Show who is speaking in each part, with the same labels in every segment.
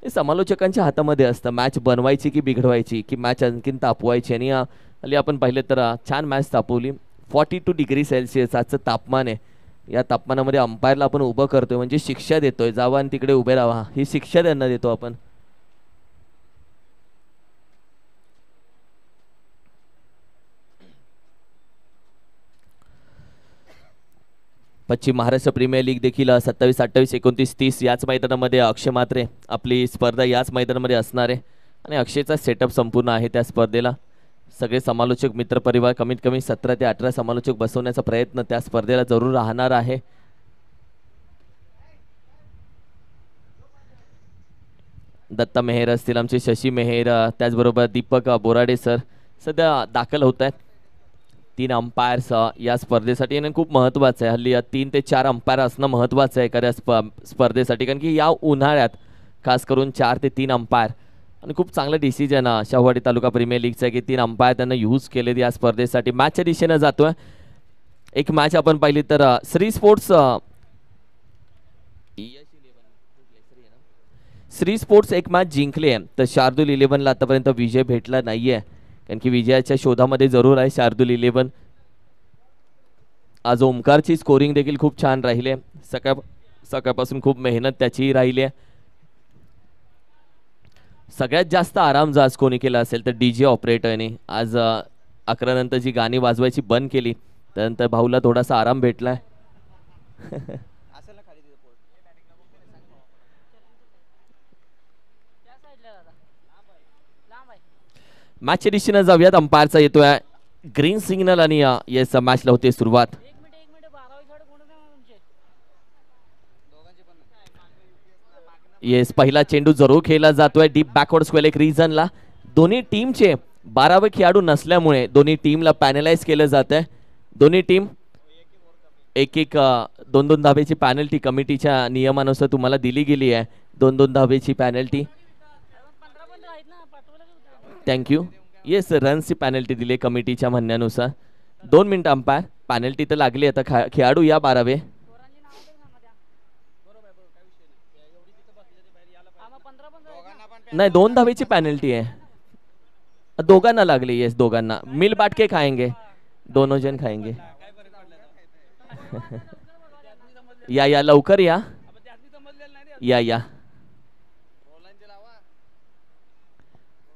Speaker 1: हे समालोचकांच्या हातामध्ये असतं, मॅच बनवायची की बिघडवायची, की मॅच आणखीन तापवायची. आणि हल्ली आपण पाहिलं तर छान मॅच तापवली. 42 डिग्री सेल्सिअस आजचं तापमान आहे. या तापमानामध्ये अंपायरला आपण उभं करतोय म्हणजे शिक्षा देतोय, जावा आणि तिकडे उभे राहा, ही शिक्षा त्यांना देतो आपण. पश्चिम महाराष्ट्र प्रीमियर लीग देखील 27, 28, 29, 30 याच मैदानामध्ये अक्षय म्हात्रे आपली स्पर्धा याच मैदानामध्ये असणार आहे. आणि अक्षयचा सेटअप संपूर्ण आहे त्या स्पर्धेला. सगळे समालोचक मित्रपरिवार, कमीत कमी 17 ते 18 समालोचक बसवण्याचा प्रयत्न त्या स्पर्धेला जरूर राहणार आहे. दत्ता मेहर असतील, आमचे शशी मेहर, त्याचबरोबर दीपक बोराडे सर सध्या दाखल होत आहेत. 3 अंपायर्स या स्पर्धेसाठी आणि खूप महत्त्वाचं आहे. हल्ली 3 ते 4 अंपायर असणं महत्त्वाचं आहे एखाद्या स्पर्धेसाठी, कारण की या उन्हाळ्यात खास करून 4 ते 3 अंपायर. आणि खूप चांगलं डिसिजन शाहूवाडी तालुका प्रीमियर लीगचं आहे की 3 अंपायर त्यांना यूज केलेत या स्पर्धेसाठी. मॅचच्या दिशेनं जातोय. एक मॅच आपण पाहिली तर श्री स्पोर्ट्स एक मॅच जिंकली आहे, तर शार्दूल 11ला आतापर्यंत विजय भेटला नाहीये, कारण की विजयाच्या शोधामध्ये जरूर आहे शार्दूल 11. आज ओमकारची स्कोरिंग देखील खूप छान राहिली आहे. सकाळपासून खूप मेहनत त्याचीही राहिली आहे. सगळ्यात जास्त आराम जर आज कोणी केला असेल तर डीजे ऑपरेटरने. आज 11 नंतर जी गाणी वाजवायची बंद केली, त्यानंतर भाऊला थोडासा आराम भेटलाय. मॅचच्या दिशेनं जाऊयात. अंपायरचा येतोय ग्रीन सिग्नल आणि येस मॅचला होते सुरुवात. येस पहिला चेंडू जरूर खेळला जातोय डीप बॅकवर्ड स्क्वेअर एक रिझनला. दोन्ही टीमचे 12वे खेळाडू नसल्यामुळे दोन्ही टीमला पॅनलाइज केलं जात आहे. दोन्ही टीम एक 2-2 धावेची पॅनल्टी कमिटीच्या नियमानुसार तुम्हाला दिली गेली आहे. 2-2 धावेची पॅनल्टी. थँक्यू. येस रन्सची पॅनल्टी दिली कमिटीच्या म्हणण्यानुसार. 2 मिनिटं अंपायर. पॅनल्टी तर लागली. आता खेळाडू या 12वे. नाही 2 धावेची पॅनल्टी आहे. दोघांना लागली. येस दोघांना. मिल बाटके खाएंगे, दोनों जन खाएंगे. या लवकर या.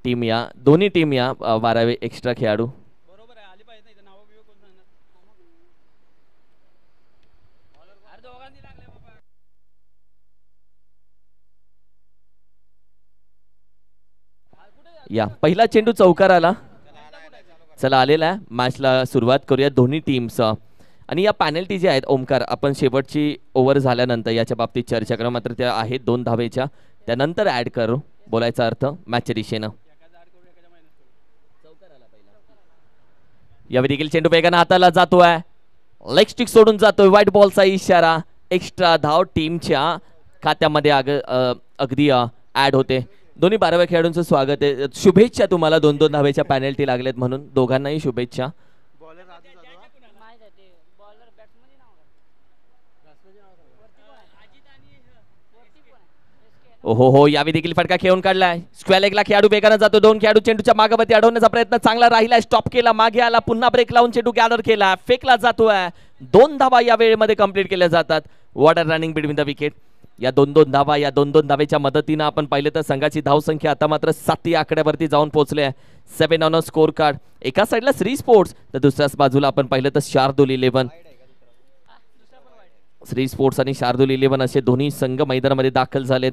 Speaker 1: टीम या, दोन्ही टीम या. 12वे एक्स्ट्रा खेळाडू. या पहिला चेंडू चौकार आला. चला आलेला आहे. मॅचला सुरुवात करूया दोन्ही टीम्स. आणि या पॅनल्टी ज्या आहेत ओमकार, आपण शेवटची ओव्हर झाल्यानंतर याच्या बाबतीत चर्चा करू. मात्र त्या आहेत 2 धावेच्या, त्यानंतर ऍड करू. बोलायचा अर्थ मॅचच्या दिशेनं. यावेळी देखील चेंडू वेगानं हाताला जातोय. लेग स्टिक सोडून जातोय. व्हाईट बॉलचा इशारा. एक्स्ट्रा धाव टीमच्या खात्यामध्ये अगदी ऍड होते. दोन्ही 12व्या खेळाडूंचं स्वागत आहे. शुभेच्छा तुम्हाला. 2-2 धावेच्या पॅनल्टी लागलेत म्हणून दोघांनाही शुभेच्छा. हो यावेळी देखील फटका खेळून काढलाय. स्क्वेअर लेगला खेळाडू वेगानं जातो. 2 खेळाडू चेंडूच्या मागावरती अडवण्याचा प्रयत्न चांगला राहिलाय. स्टॉप केला, मागे आला, पुन्हा ब्रेक लावून चेंडू गॅदर केला, फेकला जातोय. 2 धावा या वेळेमध्ये कंप्लीट केल्या जातात. What are running between the wicket. या 2-2 धावा, या 2-2 धावेच्या मदतीनं आपण पाहिलं तर संघाची धावसंख्या आता मात्र 7 या आकड्यावरती जाऊन पोहोचले आहे. 7 ऑन अ स्कोर कार्ड. एका साईडला श्री स्पोर्ट्स तर दुसऱ्याच बाजूला आपण पाहिलं तर शार्दूल 11. श्री स्पोर्ट्स आणि शार्दूल 11 असे दोन्ही संघ मैदानामध्ये दाखल झालेत.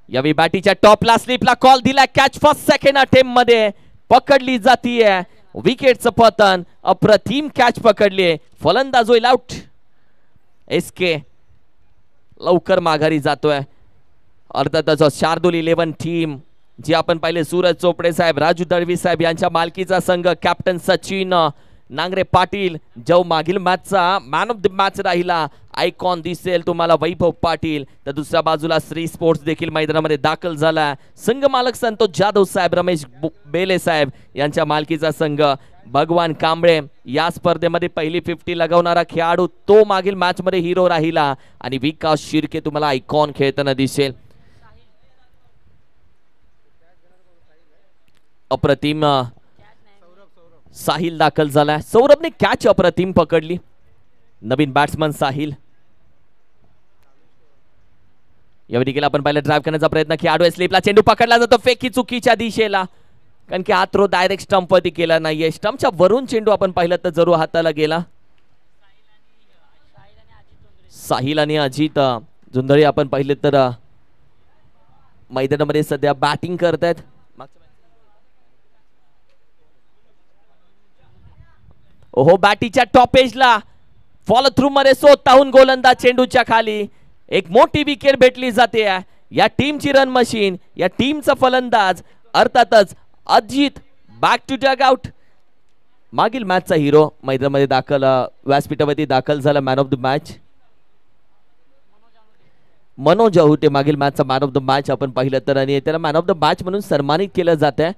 Speaker 1: यावेळी बॅटीच्या टॉपला स्लिपला कॉल दिला. कॅच फर्स्ट सेकंड अटेम्प्ट मध्ये पकडली जातीये. विकेटचं पतन. अप्रतिम कॅच पकडली. फलंदाज होईल आउट. एसके लवकर माघारी जातोय. अर्थातच शार्दूल 11 टीम जी आपण पाहिले सूरज चोपडे साहेब, राजू दळवी साहेब यांच्या मालकीचा संघ. कॅप्टन सचिन नांगरे पाटील जो मागील मॅचचा मॅन ऑफ द मॅच राहिला. आयकॉन दिसेल तुम्हाला वैभव पाटील. तर दुसऱ्या बाजूला श्री स्पोर्ट्स देखील मैदानामध्ये दाखल झाला. संघ मालक संतोष जाधव साहेब, रमेश बेले साहेब यांच्या मालकीचा संघ. भगवान कांबळे या स्पर्धेमध्ये पहिली 50 लगावणारा खेळाडू, तो मागील मॅच मध्ये हिरो राहिला. आणि विकास शिर्के तुम्हाला आयकॉन खेळताना दिसेल. अप्रतिम साहिल दाखल झालाय. सौरभने कॅच अप्रतिम पकडली. नवीन बॅट्समन साहिल. यावेळी गेला आपण पाहिलं ड्राइव्ह करण्याचा प्रयत्न की आडव्या स्लिपला चेंडू पकडला जातो फेकी चुकीच्या दिशेला, कारण की हा थ्रो डायरेक्ट स्टंप वरती केला नाहीये. स्टंपच्या वरून चेंडू आपण पाहिलं तर जरूर हाताला गेला. साहिल आणि अजित झुंधळे आपण पाहिले तर मैदानामध्ये सध्या बॅटिंग करतायत. ओहो, बॅटीच्या टॉप एजला फॉलो थ्रू मध्ये स्वतःहून गोलंदाज चेंडूच्या खाली. एक मोठी विकेट भेटली जाते. या टीमची रन मशीन, या टीमचा फलंदाज अर्थातच Ajit back to dugout. मागील मॅचचा हिरो मैदानामध्ये दाखल, व्यासपीठावरती दाखल झाला. Man of the match Manoj Ahute, मागील मॅचचा मॅन ऑफ द मॅच आपण पाहिलं तर, आणि त्याला मॅन ऑफ द मॅच म्हणून सन्मानित केलं जात आहे.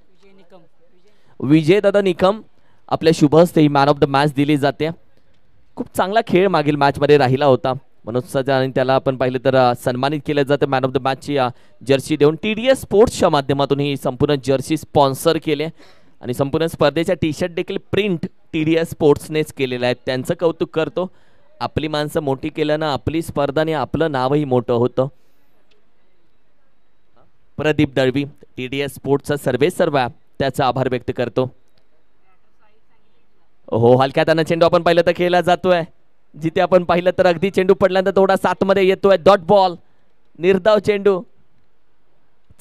Speaker 1: विजय दादा निकम आपल्या शुभ हस्ते he man of the match दिली जाते. खूप चांगला खेळ मागील मॅच मध्ये राहिला होता मनोज सजा, आणि त्याला आपण पाहिलं तर सन्मानित केलं जातं मॅन ऑफ द मॅचची जर्सी देऊन. TDS स्पोर्ट्सच्या माध्यमातून ही संपूर्ण जर्सी स्पॉन्सर केले आणि संपूर्ण स्पर्धेच्या टी शर्ट देखील प्रिंट TDS स्पोर्ट्सनेच केलेलं आहे. त्यांचं कौतुक करतो. आपली माणसं मोठी केल्यानं आपली स्पर्धा आणि आपलं नावही मोठं होतं. प्रदीप दळवी TDS स्पोर्ट्सचा सर्वेसर्वा त्याचा आभार व्यक्त करतो. हो, हलक्या त्यानं चेंडू आपण पाहिलं तर खेळला जातोय. जिथे आपण पाहिलं तर अगदी चेंडू पडल्यानंतर थोडा 7 मध्ये येतोय. डॉट बॉल, निर्धाव चेंडू.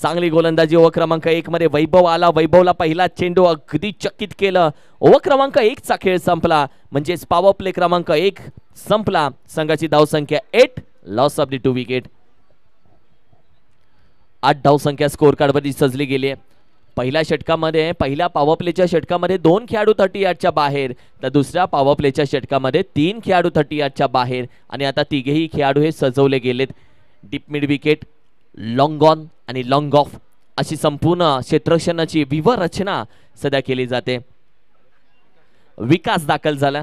Speaker 1: चांगली गोलंदाजी ओव्हर क्रमांक 1 मध्ये वैभव आला. वैभवला पहिला चेंडू अगदी चकित केलं. ओव्हर क्रमांक 1 चा खेळ संपला, म्हणजेच पॉवर प्ले क्रमांक 1 संपला. संघाची धावसंख्या 8, लॉस ऑफ द 2 विकेट. 8 धावसंख्या स्कोर कार्ड वरती सजली गेली आहे. पहिल्या षटकामध्ये, पहिल्या पॉवर प्लेच्या षटकामध्ये 2 खेळाडू 30 यार्डच्या बाहेर, तर दुसऱ्या पॉवर प्लेच्या षटकामध्ये 3 खेळाडू 30 यार्डच्या बाहेर, आणि आता तिघेही खेळाडू हे सजवले गेलेत. Deep mid wicket, long on आणि लॉंग ऑफ अशी संपूर्ण क्षेत्ररक्षणाची व्यूहरचना सध्या केली जाते. विकास दाखल झाला.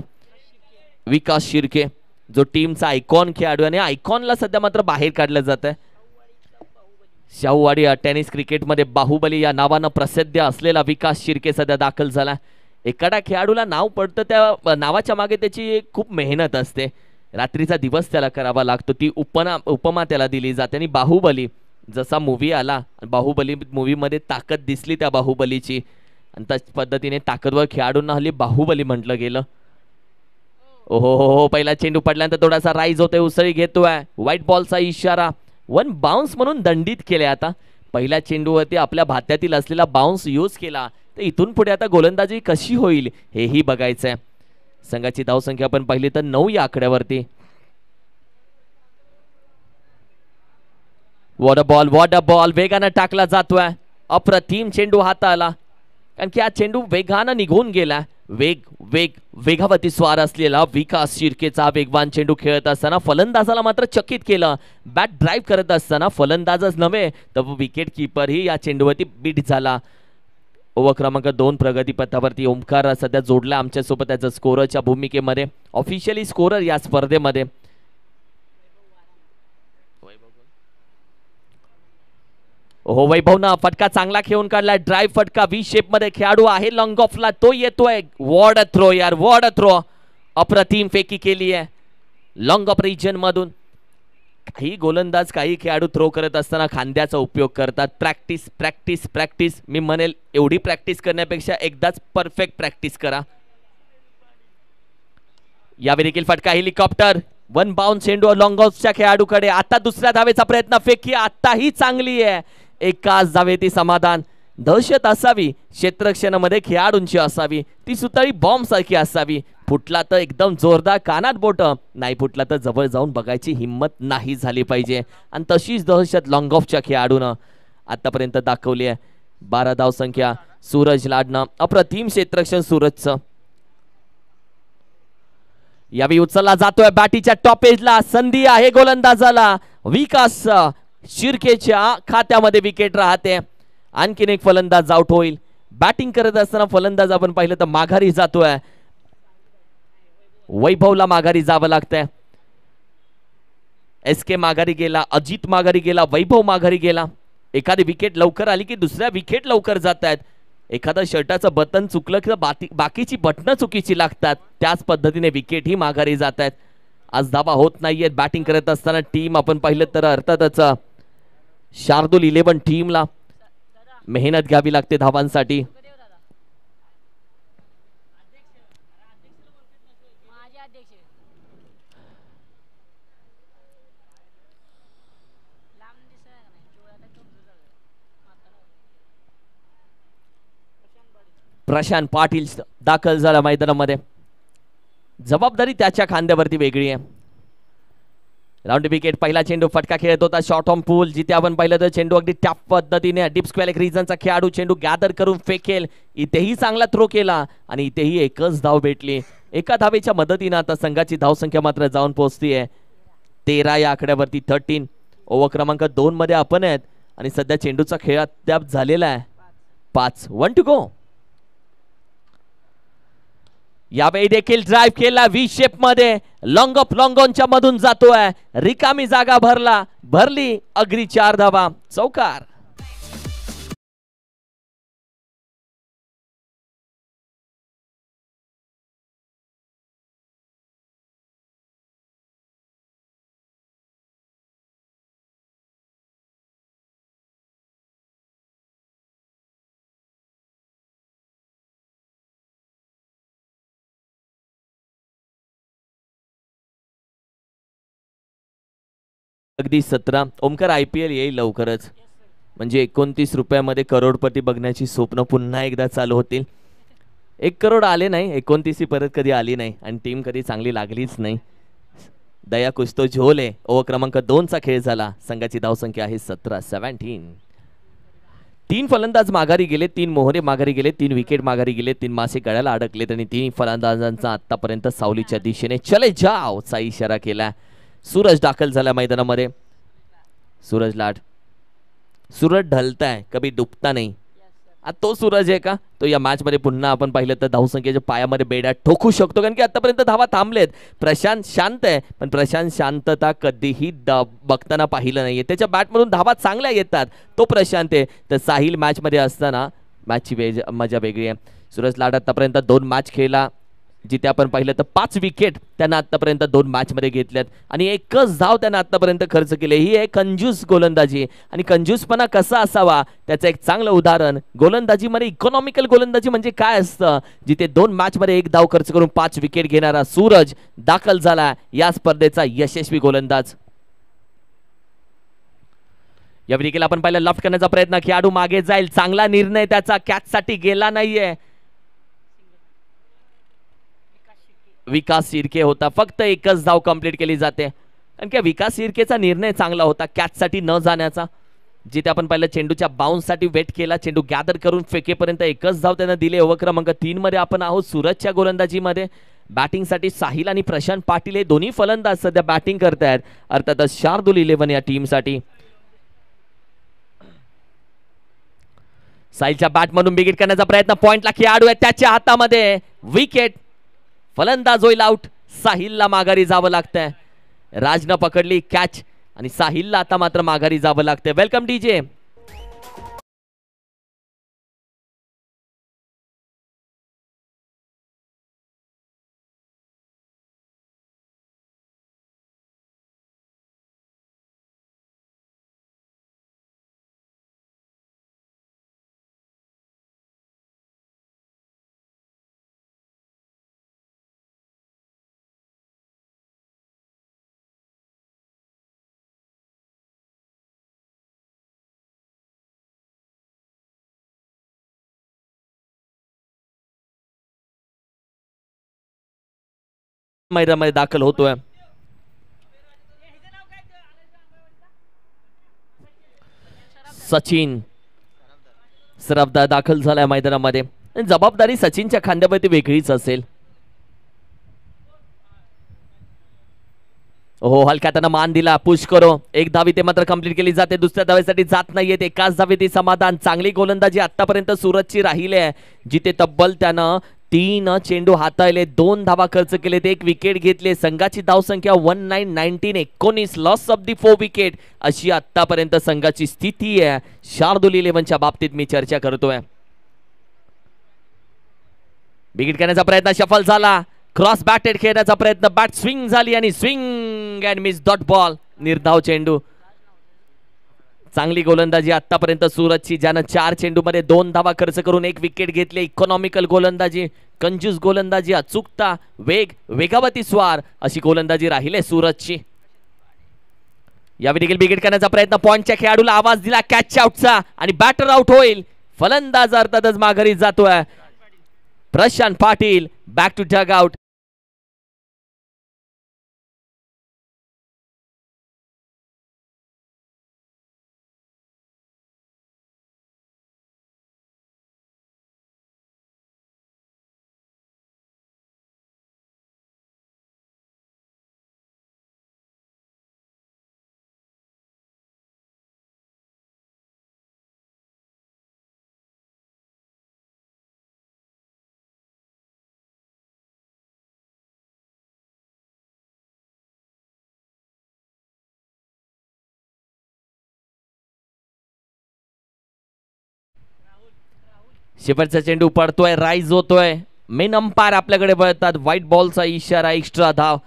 Speaker 1: विकास शिर्के जो टीमचा आयकॉन खेळाडू, आणि आयकॉनला सध्या मात्र बाहेर काढलं जात आहे. शाहूवाडी टेनिस क्रिकेटमध्ये बाहुबली या नावानं प्रसिद्ध असलेला विकास शिर्के सध्या दाखल झाला. एखाद्या खेळाडूला नाव पडतं, त्या नावाच्या मागे त्याची खूप मेहनत असते. रात्रीचा दिवस त्याला करावा लागतो. ती उपमा त्याला दिली जाते. आणि बाहुबली जसा मूवी आला, बाहुबली मूवीमध्ये ताकद दिसली त्या बाहुबलीची, आणि त्याच पद्धतीने ताकदवर खेळाडूंना हल्ली बाहुबली म्हटलं गेलं. ओहो हो, पहिला चेंडू पडल्यानंतर थोडासा राईज होतोय, उसळी घेतोय. व्हाईट बॉलचा इशारा, 1 बाउन्स म्हणून दंडित केले. आता पहिल्या चेंडूवरती आपल्या भात्यातील असलेला बाउन्स यूज केला, तर इथून पुढे आता गोलंदाजी कशी होईल हेही बघायचंय. संघाची धावसंख्या आपण पाहिली तर 9 या आकड्यावरती. वॉट अ बॉल वेगानं टाकला जातोय. अप्रतिम चेंडू हाताला, कारण की हा चेंडू वेगानं निघून गेला. वेगावरती स्वार असलेला विकास शिर्केचा वेगवान चेंडू खेळत असताना फलंदाजाला मात्र चकित केलं. बॅट ड्राईव्ह करत असताना फलंदाजच नव्हे तर विकेट किपरही या चेंडूवरती बीट झाला. ओव्हर क्रमांक 2 प्रगतीपथावरती ओमकार सध्या जोडला आमच्यासोबत त्याच्या स्कोररच्या भूमिकेमध्ये. ऑफिशियली स्कोरर या स्पर्धेमध्ये. हो, वैभवनं फटका चांगला खेळून काढला. ड्राईव्ह फटका व्ही शेप मध्ये. खेळाडू आहे लॉंग ऑफला, तो येतोय. वॉर्ड थ्रो यार, वॉर्ड थ्रो. अप्रतिम फेकी केली आहे लॉंग ऑफ रिजन मधून. काही गोलंदाज, काही खेळाडू थ्रो करत असताना खांद्याचा उपयोग करतात. Practice practice practice. मी म्हणेल एवढी प्रॅक्टिस करण्यापेक्षा एकदाच परफेक्ट प्रॅक्टिस करा. यावेळी देखील फटका, हेलिकॉप्टर. 1 बाउन्स चेंडू लॉंग ऑफच्या खेळाडूकडे. आता दुसऱ्या धावेचा प्रयत्न. फेकी आताही चांगली आहे. एकाच धावेती समाधान. दहशत असावी क्षेत्ररक्षणामध्ये खेळाडूंची असावी, ती सुतळी बॉम्ब सारखी असावी. फुटला तर एकदम जोरदार कानात बोट, नाही फुटला तर जवळ जाऊन बघायची हिम्मत नाही झाली पाहिजे. आणि तशीच दहशत लॉंग ऑफच्या खेळाडूनं आतापर्यंत दाखवली आहे. 12 धावसंख्या सूरज लाडनं. अप्रतिम क्षेत्ररक्षण सूरजचं. यावेळी उचलला जातोय बॅटीच्या टॉप एजला. संधी आहे गोलंदाजाला. विकास शिर्केच्या खात्यामध्ये विकेट राहते. आणखीन एक फलंदाज आउट होईल. बॅटिंग करत असताना फलंदाज आपण पाहिलं तर माघारी जातोय. वैभवला माघारी जावं लागतंय. SK माघारी गेला, अजित माघारी गेला, वैभव माघारी गेला. एखादी विकेट लवकर आली की दुसऱ्या विकेट लवकर जात आहेत. एखादा शर्टाचं बटन चुकलं की बाकीची बटणं चुकीची लागतात, त्याच पद्धतीने विकेट ही माघारी जात आहेत. आज धाबा होत नाहीयेत. बॅटिंग करत असताना टीम आपण पाहिलं तर अर्थातच शार्दूल 11 टीमला मेहनत घ्यावी लागते धावांसाठी. प्रशांत पाटील दाखल झाला मैदानामध्ये. जबाबदारी त्याच्या खांद्यावरती वेगळी आहे. Round wicket. पहिला चेंडू फटका खेळत होता शॉर्ट ऑन पूल, जिथे आपण पाहिलं तर चेंडू अगदी टॅप पद्धतीने डीप स्क्वेअर एक रिजनचा खेळाडू चेंडू गॅदर करून फेकेल. इथेही चांगला थ्रो केला आणि इथेही एकच धाव भेटली. एका धावेच्या मदतीने आता संघाची धावसंख्या मात्र जाऊन पोहोचतीये 13 या आकड्यावरती. 13 ओव्हर क्रमांक 2 मध्ये आपण आहेत आणि सध्या चेंडूचा खेळ अद्याप झालेला आहे 5. 1 टू गो. यावेळी देखील ड्राइव्ह केला व्ही शेप मध्ये. लॉंग ऑफ लॉंग ऑनच्या मधून जातोय. रिकामी जागा भरली अगदी 4 धावा. चौकार. अगदी 17. ओमकार IPL येईल लवकरच, म्हणजे 29 रुपयामध्ये करोडपती बघण्याची स्वप्न पुन्हा एकदा चालू होतील. 1 करोड आले नाही, 29 ही परत कधी आली नाही आणि टीम कधी चांगली लागलीच नाही. दया कुछ तो झोल आहे. ओव्हर क्रमांक 2 चा खेळ झाला. संघाची धावसंख्या आहे 17. 3 फलंदाज माघारी गेले, 3 मोहरे माघारी गेले, 3 विकेट माघारी गेले, 3 मासे गळ्याला अडकलेत आणि 3 फलंदाजांचा आतापर्यंत सावलीच्या दिशेने चले जाओ चा इशारा केला. सूरज दाखल झाला मैदानामध्ये. सूरज लाड. सूरज ढलताय, कभी डुबता नाही. तो सूरज आहे का? तो या मॅच मध्ये पुन्हा आपण पाहिलं तर धावसंख्येच्या पायामध्ये बेड्या ठोकू शकतो, कारण की आतापर्यंत धावा थांबलेत. प्रशांत शांत आहे, पण प्रशांत शांतता कधीही बघताना पाहिलं नाहीये. त्याच्या बॅटमधून धावा चांगल्या येतात, तो प्रशांत आहे. तर साहिल मॅच मध्ये असताना मॅचची मजा वेगळी आहे. सूरज लाड आतापर्यंत 2 मॅच खेळला, जिथे आपण पाहिलं तर 5 विकेट त्यांना आतापर्यंत 2 मॅच मध्ये घेतल्यात आणि एकच धाव त्यांना आतापर्यंत खर्च केले. ही आहे कंजूस गोलंदाजी. आणि कंजूसपणा कसा असावा त्याचं एक चांगलं उदाहरण. गोलंदाजीमध्ये इकॉनॉमिकल गोलंदाजी म्हणजे काय असतं, जिथे 2 मॅच मध्ये 1 धाव खर्च करून 5 विकेट घेणारा सूरज दाखल झाला, या स्पर्धेचा यशस्वी गोलंदाज. या विकेटला आपण पाहिलं लफ्ट करण्याचा प्रयत्न, खेळाडू मागे जाईल. चांगला निर्णय त्याचा, कॅच साठी गेला नाहीये. विकास शिर्के होता, फक्त एकच धाव कंप्लीट केली जाते. कारण की विकास शिर्केचा निर्णय चांगला होता कॅच साठी न जाण्याचा, जिथे आपण पाहिलं चेंडूच्या बाउन्स साठी वेट केला. चेंडू गॅदर करून फेकेपर्यंत एकच धाव त्यांना दिले. ओव्हर क्रमांक 3 मध्ये आपण आहोत. सूरजच्या गोलंदाजीमध्ये बॅटिंग साठी साहिल आणि प्रशांत पाटील हे दोन्ही फलंदाज सध्या बॅटिंग करतायत. अर्थातच शार्दूल 11 या टीम साठी. साहिलच्या बॅट मधून विकेट करण्याचा प्रयत्न. पॉइंटला खेळाडू आहे, त्याच्या हातामध्ये विकेट. फलंदाज होईल आउट. साहिलला माघारी जावं लागतंय. राजनं पकडली कॅच आणि साहिलला आता मात्र माघारी जावं लागतंय. Welcome DJ. मैदानामध्ये दाखल होतोय. सचिन सरफदार दाखल झालाय मैदानामध्ये. जबाबदारी सचिनच्या खांद्यावरती वेगळीच असेल. हो, हलक्या त्यानं मान दिला. पुश करो. 1 धाव इथे मात्र कंप्लीट केली जाते. दुसऱ्या धावेसाठी जात नाहीयेत. एकाच धावेत समाधान. चांगली गोलंदाजी आतापर्यंत सूरजची राहिली आहे, जिथे तब्बल त्यानं 3 चेंडू हाताळले, 2 धावा खर्च केलेत, 1 विकेट घेतले. संघाची धावसंख्या 19 लॉस ऑफ दी 4 विकेट अशी आतापर्यंत संघाची स्थिती आहे. शार्दूल 11च्या बाबतीत मी चर्चा करतोय. विकेट घेण्याचा प्रयत्न सफल झाला. क्रॉस बॅटेड खेळण्याचा प्रयत्न, बॅट स्विंग झाली आणि swing and miss dot ball. निर्धाव चेंडू. चांगली गोलंदाजी आतापर्यंत सूरजची, ज्यानं 4 चेंडूमध्ये 2 धावा खर्च करून 1 विकेट घेतली. इकॉनॉमिकल गोलंदाजी, कंजूस गोलंदाजी, अचूकता, वेग, वेगावती स्वार अशी गोलंदाजी राहिली सूरजची. यावेळी देखील विकेट करण्याचा प्रयत्न, पॉइंटच्या खेळाडूला आवाज दिला कॅच आउटचा आणि बॅटर आउट होईल. फलंदाज अर्थातच माघारी जातोय. Prashant Patil back to dugout. शेवटचा चेंडू पडतोय, राईज होतोय. मेन अंपायर आपल्याकडे बळतात. व्हाईट बॉलचा इशारा, एक्स्ट्रा धाव.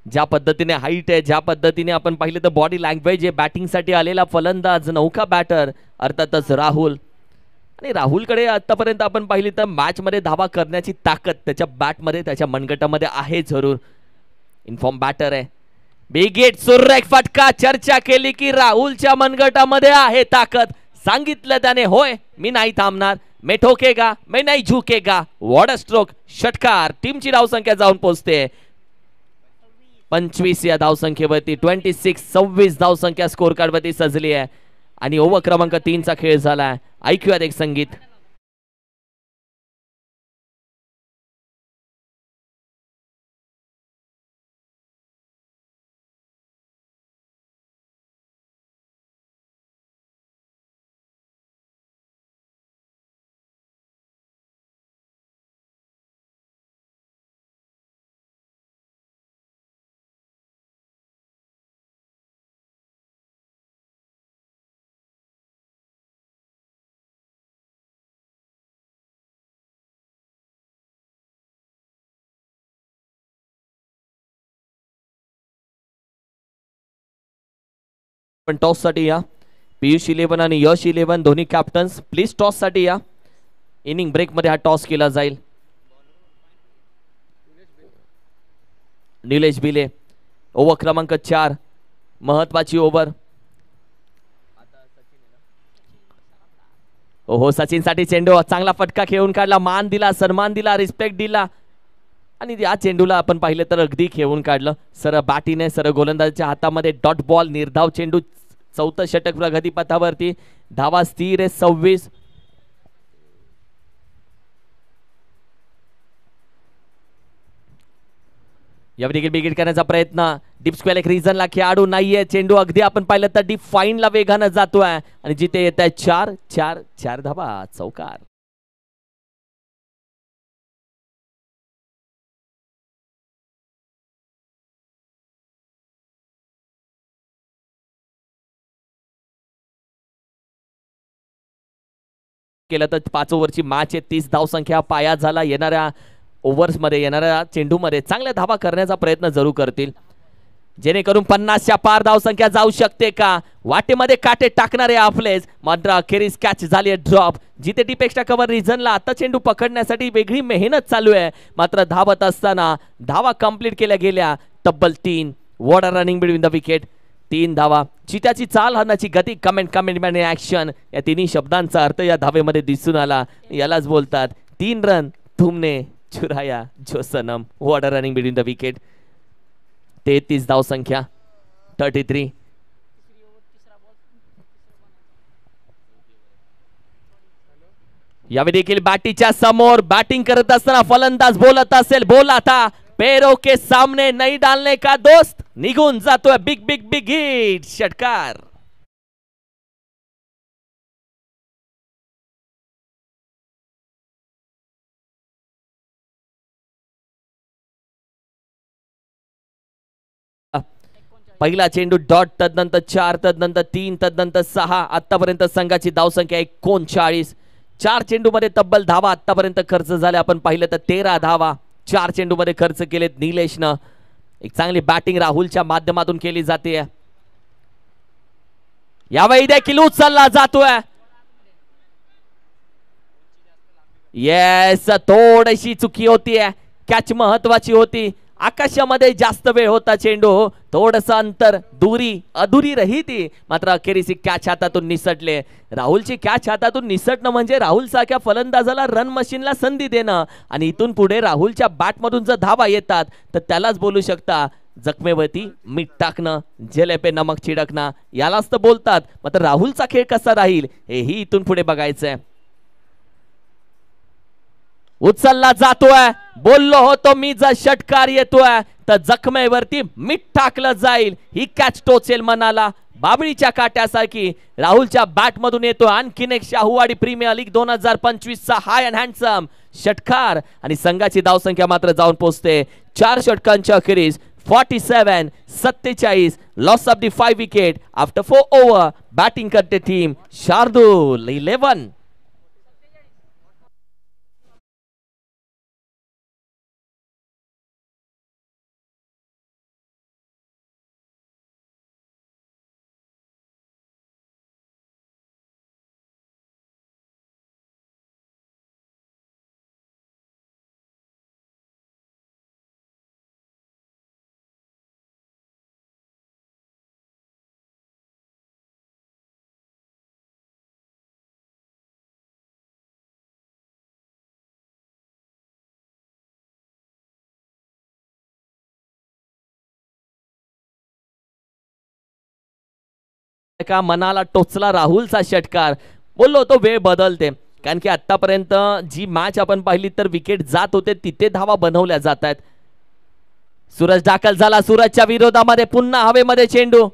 Speaker 1: ज्या पद्धतीने हाईट आहे, ज्या पद्धतीने आपण पाहिलं तर बॉडी लँग्वेज आहे, बॅटिंग साठी आलेला फलंदाज, नौका बॅटर अर्थातच राहुल. आणि राहुलकडे आतापर्यंत आपण पाहिली तर मॅच मध्ये धावा करण्याची ताकद त्याच्या बॅटमध्ये, त्याच्या मनगटामध्ये आहे जरूर. इन्फॉर्म बॅटर आहे. बिग हिट, सुरेख फटका. चर्चा केली की राहुलच्या मनगटामध्ये आहे ताकद. सांगितलं त्याने, होय मी नाही थांबणार, मैं ठोकेगा, मैं नहीं झुकेगा. What a stroke. षटकार. टीमची धावसंख्या जाऊन पोहोचते 25 या धावसंख्येवरती. 26 धावसंख्या स्कोर कार्ड वरती सजली आहे आणि ओव्हर क्रमांक 3 चा खेळ झालाय. ऐकूयात एक संगीत. पण टॉस साठी या. पियुष 11 आणि यश 11 दोन्ही कॅप्टन्स प्लीज टॉस साठी या. इनिंग ब्रेक मध्ये हा टॉस केला जाईल. निलेश बिले ओव्हर क्रमांक 4, महत्वाची ओव्हर. ओहो, सचिन साठी चेंडू. चांगला फटका खेळून काढला, मान दिला, सन्मान दिला, रिस्पेक्ट दिला आणि या चेंडूला आपण पाहिलं तर अगदी खेळून काढलं. सरळ बॅटीने, सरळ गोलंदाजाच्या हातामध्ये डॉट बॉल. निर्धाव चेंडू. 4थं षटक प्रगतीपथावरती. धावा स्थिर आहे 26. यावेळी देखील विकेट करण्याचा प्रयत्न. डीप स्क्वेअर एक रिझनला खेळाडू नाहीये. चेंडू अगदी आपण पाहिलं तर डीप फाईनला वेगानं जातोय आणि जिथे येत आहे 4 धावा. चौकार. केलं तर 5 ओव्हरची मॅच आहे. 30 धावसंख्या पाया झाला. येणाऱ्या ओव्हर्स मध्ये, येणाऱ्या चेंडूमध्ये चांगल्या धावा करण्याचा प्रयत्न जरूर करतील, जेणेकरून 50च्या पार धावसंख्या जाऊ शकते का. वाटेमध्ये काटे टाकणारे आपलेच, मात्र अखेरीस कॅच झाली ड्रॉप. जिथे डीप एक्स्ट्रा कव्हर रिझनला आता चेंडू पकडण्यासाठी वेगळी मेहनत चालू आहे, मात्र धावत असताना धावा कंप्लीट केल्या गेल्या तब्बल 3. What a running between the wicket. 3 धावा. चित्याची चाल हरण्याची गती, कमेंट आणि ऍक्शन या तिन्ही शब्दांचा अर्थ या धावेमध्ये दिसून आला. यालाच बोलतात 3 रन तुमने चुराया जो Sanam. What a running between the wicket. 33 धावसंख्या 33. यावेळी देखील बॅटीच्या समोर बॅटिंग करत असताना फलंदाज बोलत असेल, बोल आता पैरों के सामने नहीं डालने का दोस्त. निघून जातोय. Big big big hit. षटकार. पहिला चेंडू डॉट, तदनंतर 4, तदनंतर 3, तदनंतर 6. आतापर्यंत संघाची धावसंख्या 39. 4 चेंडूमध्ये तब्बल धावा आतापर्यंत खर्च झाले. आपण पाहिलं तर 13 धावा 4 चेंडूमध्ये खर्च केलेत निलेशनं. एक चांगली बॅटिंग राहुलच्या माध्यमातून केली जाते. यावेळी देखील उचलला जातोय. येस, थोडीशी चुकी होतीये. कॅच महत्वाची होती. आकाशामध्ये जास्त वेळ होता चेंडू, थोडस अंतर दुरी अधुरी रही ती, मात्र अखेरीस कॅच हातातून निसटले. राहुलची कॅच हातातून निसटणं म्हणजे राहुल सारख्या फलंदाजाला रन मशीनला संधी देणं, आणि इथून पुढे राहुलच्या बॅटमधून जर धावा येतात तर त्यालाच बोलू शकता जखमेवरती मीठ टाकणं, जेले पे नमक छिडकणं, यालाच तर बोलतात. मात्र राहुलचा खेळ कसा राहील हेही इथून पुढे बघायचंय. उचलला जातोय. बोललो होतो मी, जर षटकार येतोय तर जखमेवरती मीठ टाकलं जाईल. ही कॅच टोचेल मनाला बाबळीच्या काट्यासारखी. राहुलच्या बॅट मधून येतो आणखीन एक शाहूवाडी प्रीमियर लीग 2025 चा हाय अँड हँडसम षटकार, आणि संघाची धावसंख्या मात्र जाऊन पोहोचते 4 षटकांच्या अखेरीस 47-47. Loss of the 5 wicket after 4 over. Batting करते टीम शार्दूल 11. का मनाला टोचला राहुलचा षटकार. बोललो होतो वेळ बदलते, कारण की आतापर्यंत जी मॅच आपण पाहिली तर विकेट जात होते तिथे धावा बनवल्या जात आहेत. सूरज दाखल झाला. सूरजच्या विरोधामध्ये पुन्हा हवेमध्ये चेंडू.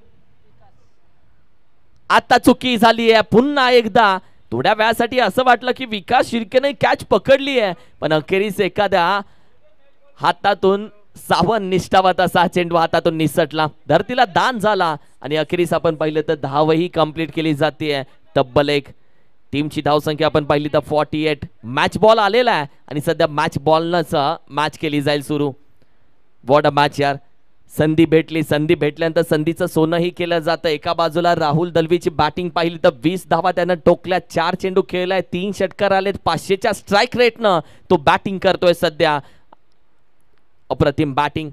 Speaker 1: आता चुकी झाली आहे पुन्हा एकदा. थोड्या वेळासाठी असं वाटलं की विकास शिर्केने कॅच पकडली आहे, पण अखेरीस एखाद्या हातातून सावन निष्ठावत असा चेंडू हातातून निसटला, धरतीला दान झाला, आणि अखेरीस आपण पाहिलं तर धावही कंप्लीट केली जाते. तब्बल एक टीमची धावसंख्या आपण पाहिली तर 48. मॅच बॉल आलेला आहे आणि सध्या मॅच बॉलनच मॅच केली जाईल सुरू. व्हॉट अ मॅच यार. संधी भेटली, संधी भेटल्यानंतर संधीचं सोनंही केलं जातं. एका बाजूला राहुल दलवीची बॅटिंग पाहिली तर 20 धावा त्यानं टोकल्या, 4 चेंडू खेळलाय, 3 षटकार आलेत, 500च्या स्ट्राईक रेटनं तो बॅटिंग करतोय सध्या. अप्रतिम बॅटिंग.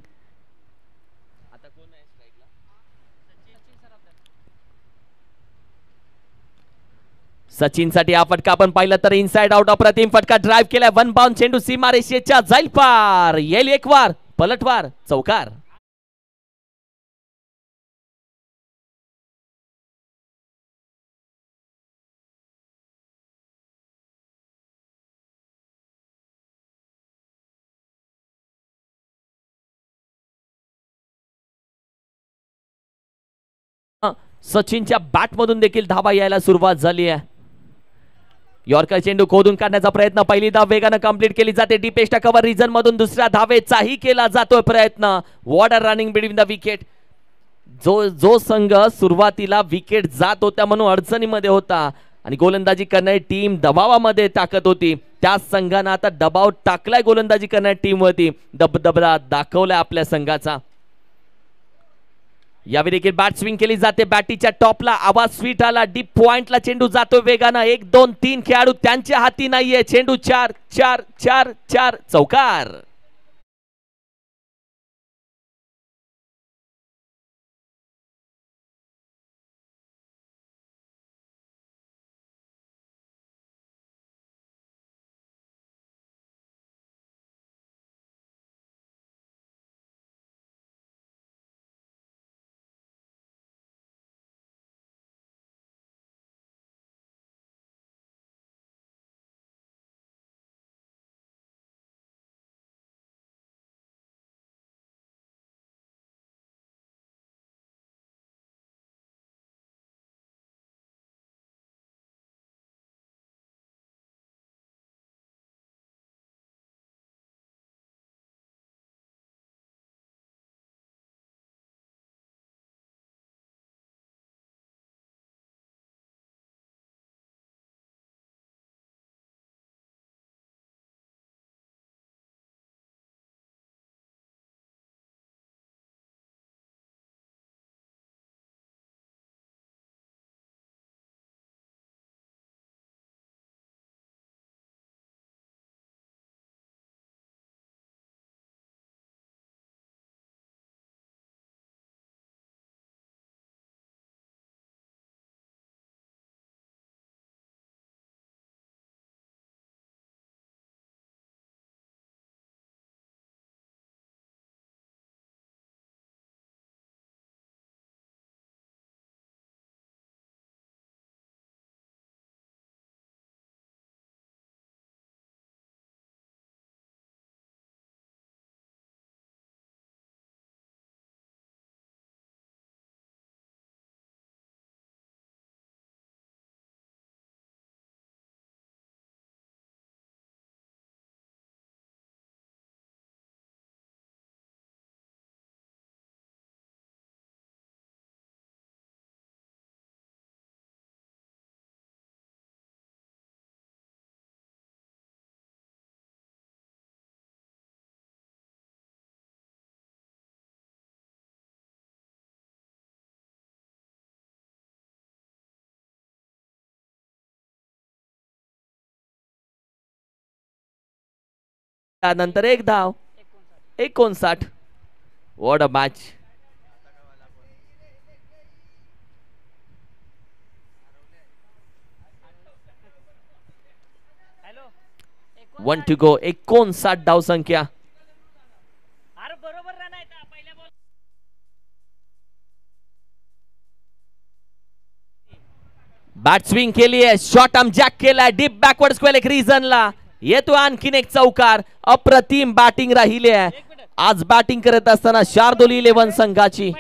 Speaker 1: सचिन साठी हा फटका आपण पाहिलं तर इनसाइड आउट. अप्रतिम फटका ड्राइव्ह केलाय. वन बाउंड चेंडू सीमारेषेच्या जाईल पार, येईल एक वार, पलटवार, चौकार. सचिनच्या बॅट मधून देखील धावा यायला सुरुवात झाली आहे. यॉर्कर चेंडू खोदून काढण्याचा प्रयत्न, पहिली धाव वेगानं कंप्लीट केली जाते. डीपेस्ट कव्हर रिजन मधून दुसऱ्या धावेचाही केला जातोय प्रयत्न. Water running between the wicket. जो संघ सुरुवातीला विकेट जात होत्या म्हणून अडचणीमध्ये होता आणि गोलंदाजी करणारी टीम दबावामध्ये टाकत होती, त्या संघानं आता दबाव टाकलाय गोलंदाजी करणारी टीम वरती. दबदबा दाखवलाय आपल्या संघाचा. यावेळी देखील बॅट स्विंग केली जाते. बॅटीच्या टॉपला आवाज स्वीट आला. डीप पॉइंटला चेंडू जातोय वेगानं. 1 2 3 खेळाडू त्यांच्या हाती नाहीये. चेंडू 4 4 4 4, चौकार. नंतर एक धाव 59. What a match. One to go. 59 धाव संख्या. बॅट स्विंग केली आहे. शॉट आर्म जॅक केलाय डीप बॅकवर्ड स्क्वेअर एक रिझनला. येतो आणखीन एक चौकार. अप्रतिम बॅटिंग राहिली आहे आज बॅटिंग करत असताना शार्दुल 11 संघाची.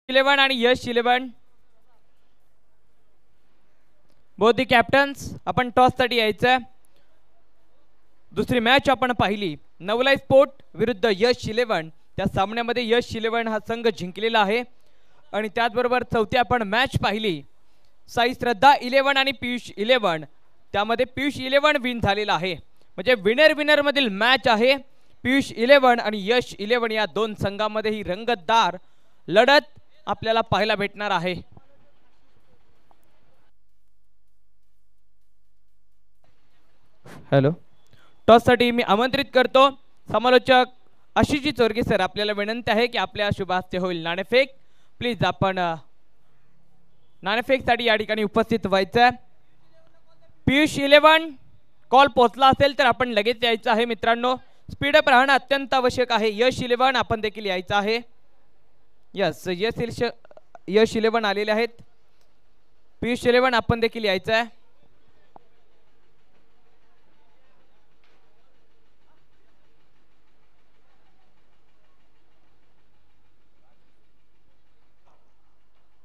Speaker 2: इलेवन आणि यश 11 बोथ दी कॅप्टन्स. आपण टॉस साठी यायचं. दुसरी मॅच आपण पाहिली नवलाई स्पोर्ट विरुद्ध यश 11. त्या सामन्यामध्ये यश 11 हा संघ जिंकलेला आहे. आणि त्याचबरोबर चौथी आपण मॅच पाहिली साई श्रद्धा 11 आणि पियुष 11. त्यामध्ये पियुष 11 विन झालेला आहे. म्हणजे विनर विनर मधील मॅच आहे. पियुष 11 आणि यश 11 या दोन संघांमध्ये ही रंगतदार लढत आपल्याला पाहायला भेटणार आहे. हॅलो. टॉस साठी मी आमंत्रित करतो समालोचक आशिषजी चोरगे सर. आपल्याला विनंती आहे की आपल्या शुभास्ते होईल नाणेफेक. प्लीज आपण नाणेफेक साठी या ठिकाणी उपस्थित व्हायचं. पियुष 11 कॉल पोहोचला असेल तर आपण लगेच यायचं आहे मित्रांनो. स्पीडअप राहणं अत्यंत आवश्यक आहे. यश 11 आपण देखील यायचं आहे. यस यश 11 आलेले आहेत. पियुष 11 आपण देखील यायचं आहे.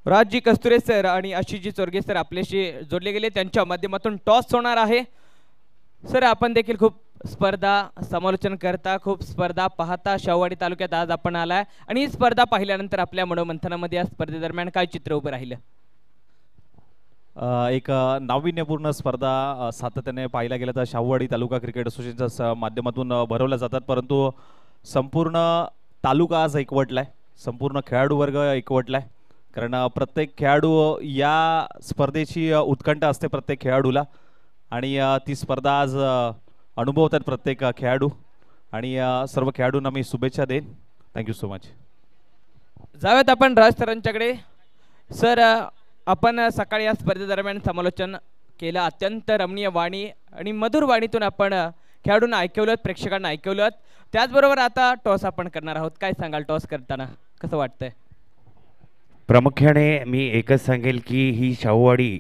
Speaker 2: राजजी कस्तुरे सर आणि आशिषजी चोरगे सर आपल्याशी जोडले गेले. त्यांच्या माध्यमातून टॉस होणार आहे. सर आपण देखील खूप स्पर्धा समालोचन करता खूप स्पर्धा पाहता. शाहूवाडी तालुक्यात आज आपण आलाय आणि ही स्पर्धा पाहिल्यानंतर आपल्या मनोमंथनामध्ये या स्पर्धेदरम्यान काय चित्र उभं राहिलं.
Speaker 3: एक नाविन्यपूर्ण स्पर्धा सातत्याने पाहायला गेलं तर शाहूवाडी तालुका क्रिकेट असोसिएशनच्या माध्यमातून भरवल्या जातात. परंतु संपूर्ण तालुका आज एकवटलाय. संपूर्ण खेळाडू वर्ग एकवटलाय. कारण प्रत्येक खेळाडू या स्पर्धेची उत्कंठा असते प्रत्येक खेळाडूला. आणि ती स्पर्धा आज अनुभवतात प्रत्येक खेळाडू. आणि सर्व खेळाडूंना मी शुभेच्छा देईन. Thank you so much.
Speaker 2: जाऊयात आपण राज सरांच्याकडे. सर आपण सकाळी या स्पर्धेदरम्यान समालोचन केलं. अत्यंत रमणीय वाणी आणि मधुर वाणीतून आपण खेळाडूंना ऐकवलं प्रेक्षकांना ऐकवलं. त्याचबरोबर आता टॉस आपण करणार आहोत. काय सांगाल टॉस करताना कसं वाटतंय.
Speaker 4: प्रामुख्याने मी एकच सांगेल की ही शाहूवाडी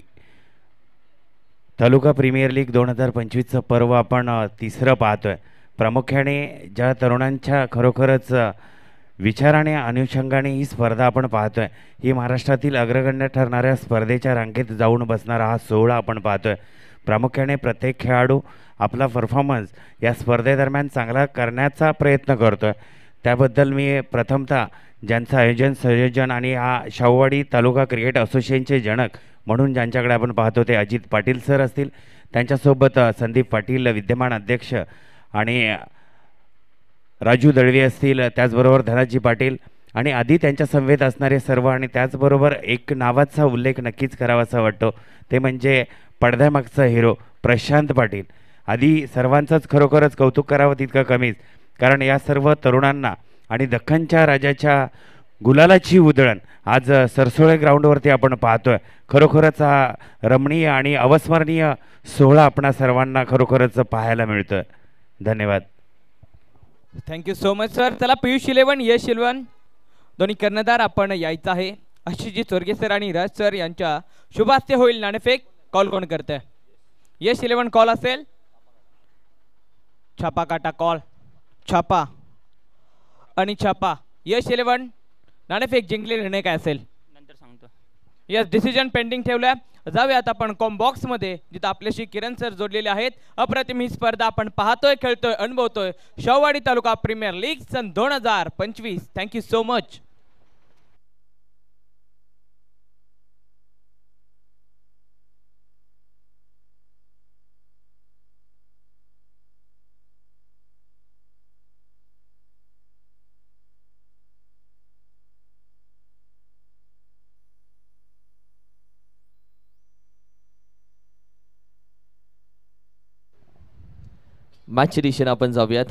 Speaker 4: तालुका प्रीमियर लीग 2025चं पर्व आपण तिसरं पाहतोय. प्रामुख्याने ज्या तरुणांच्या खरोखरच विचाराने अनुषंगाने ही स्पर्धा आपण पाहतोय. ही महाराष्ट्रातील अग्रगण्य ठरणाऱ्या स्पर्धेच्या रांगेत जाऊन बसणारा हा सोहळा आपण पाहतोय. प्रामुख्याने प्रत्येक खेळाडू आपला परफॉर्मन्स या स्पर्धेदरम्यान चांगला करण्याचा प्रयत्न करतोय. त्याबद्दल मी प्रथमतः ज्यांचं आयोजन संयोजन आणि हा शाहूवाडी तालुका क्रिकेट असोसिएशनचे जनक म्हणून ज्यांच्याकडे आपण पाहतो ते अजित पाटील सर असतील. त्यांच्यासोबत संदीप पाटील विद्यमान अध्यक्ष आणि राजू दळवी असतील. त्याचबरोबर धनाजी पाटील आणि आधी त्यांच्या समवेत असणारे सर्व. आणि त्याचबरोबर एक नावाचा उल्लेख नक्कीच करावासा वाटतो ते म्हणजे पडद्यामागचा हिरो प्रशांत पाटील. आधी सर्वांचंच खरोखरच कौतुक करावं तितकं कमीच. कारण या सर्व तरुणांना आणि दख्खनच्या राजाच्या गुलालाची उधळण आज सरसोळे ग्राउंडवरती आपण पाहतोय. खरोखरच हा रमणीय आणि अविस्मरणीय सोहळा आपणा सर्वांना खरोखरच पाहायला मिळतोय. धन्यवाद.
Speaker 2: Thank you so much sir. चला पियुष 11 यश 11 दोन्ही कर्णधार आपण यायचं आहे. आशिषजी चोरगे सर आणि राज सर यांच्या शुभास्ते होईल नाणेफेक. कॉल कोण करते? यश 11 कॉल असेल. छापा काटा कॉल. छापा आणि छापा. यश 11 नाणेफेक जिंकले. निर्णय काय असेल
Speaker 5: नंतर सांगतो.
Speaker 2: यस डिसिजन पेंडिंग ठेवलाय. जाऊयात आपण कॉम्बॉक्स मध्ये जिथे आपल्याशी किरण सर जोडलेले आहेत. अप्रतिम ही स्पर्धा आपण पाहतोय, खेळतोय, अनुभवतोय. शाहूवाडी तालुका प्रीमियर लीग सन 2025. Thank you so much.
Speaker 1: मॅच दिशेने आपण जाऊयात.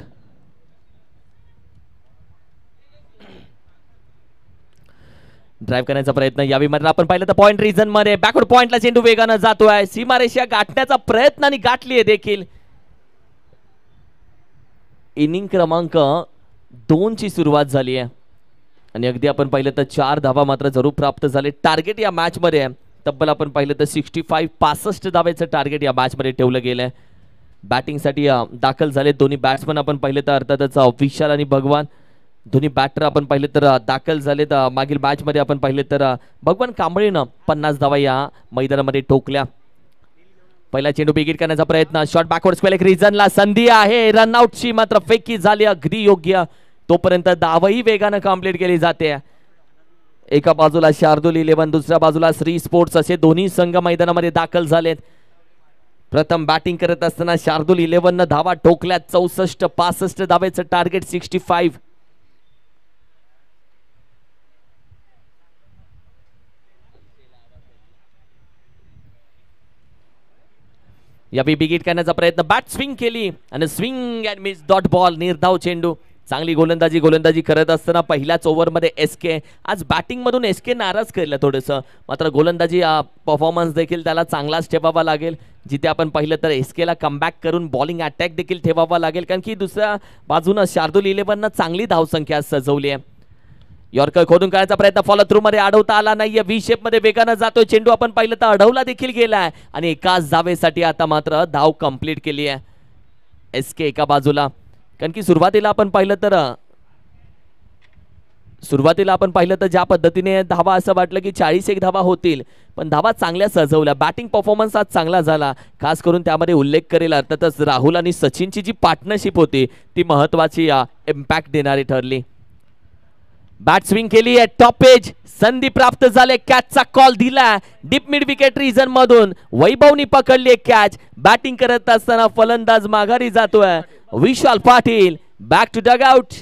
Speaker 1: ड्राइव्ह करण्याचा प्रयत्न यावी मात्र आपण पाहिलं तर पॉइंट रिजन मध्ये बॅकवर्ड पॉइंटला चेंडू वेगानं जातोय. सीमारेषा गाठण्याचा प्रयत्न आणि गाठली आहे देखील. इनिंग क्रमांक 2 ची सुरुवात झाली आहे आणि अगदी आपण पाहिलं तर 4 धावा मात्र जरूर प्राप्त झाले. टार्गेट या मॅच मध्ये तब्बल आपण पाहिलं तर 65 धावेचं टार्गेट या मॅच मध्ये ठेवलं गेलंय. बॅटिंग साठी दाखल झाले दोन्ही बॅट्समन आपण पाहिले तर अर्थातच विशाल आणि भगवान. दोन्ही बॅटर आपण पाहिले तर दाखल झालेत. मागील मॅच मध्ये आपण पाहिले तर भगवान कांबळेनं 50 धावा या मैदानामध्ये ठोकल्या. पहिला चेंडू बिगिट करण्याचा प्रयत्न. Shot backward square. एक रिजनला संधी आहे. रनआउटची मात्र फेकी झाली अगदी योग्य. तोपर्यंत धावही वेगानं कंप्लीट केली जाते. एका बाजूला शार्दूल 11 दुसऱ्या बाजूला श्री स्पोर्ट्स असे दोन्ही संघ मैदानामध्ये दाखल झालेत. प्रथम बॅटिंग करत असताना शार्दूल 11 न धावा ठोकल्या. 64-65 धावेचं टार्गेट. 65. यावेळी बिगिट करण्याचा प्रयत्न. बॅट स्विंग केली आणि swing and miss dot ball. निर्धाव चेंडू. चांगली गोलंदाजी करत असताना पहिल्याच ओव्हरमध्ये एसके. आज बॅटिंग मधून एसके नाराज केलं थोडंसं, मात्र गोलंदाजी परफॉर्मन्स देखील त्याला चांगलाच ठेवावा लागेल. जिथे आपण पाहिलं तर एसकेला कमबॅक करून बॉलिंग अटॅक देखील ठेवावा लागेल, कारण की दुसऱ्या बाजूनं शार्दूल 11 चांगली धावसंख्या सजवली आहे. यॉर्कर खोदून काढायचा प्रयत्न फॉलो थ्रू मध्ये अडवता आला नाहीये. व्ही शेप मध्ये वेगानं जातोय चेंडू. आपण पाहिलं तर अडवला देखील गेलाय आणि एकाच धावेसाठी आता मात्र धाव कंप्लीट केली आहे एसके एका बाजूला. कारण की सुरुवातीला आपण पाहिलं तर ज्या पद्धतीने धावा असं वाटलं की 41 धावा होतील, पण धावा चांगल्या सजवल्या. बॅटिंग परफॉर्मन्स आज चांगला झाला. खास करून त्यामध्ये उल्लेख करेल अर्थातच राहुल आणि सचिनची जी पार्टनरशिप होती ती महत्वाची इम्पॅक्ट देणारी ठरली. बॅट स्विंग केली आहे. Top edge. संधी प्राप्त झाले. कॅचचा कॉल दिला डीप मिड विकेट रिजन मधून. वैभवनी पकडली कॅच. बॅटिंग करत असताना फलंदाज माघारी जातोय. Vishal Patil back to dugout.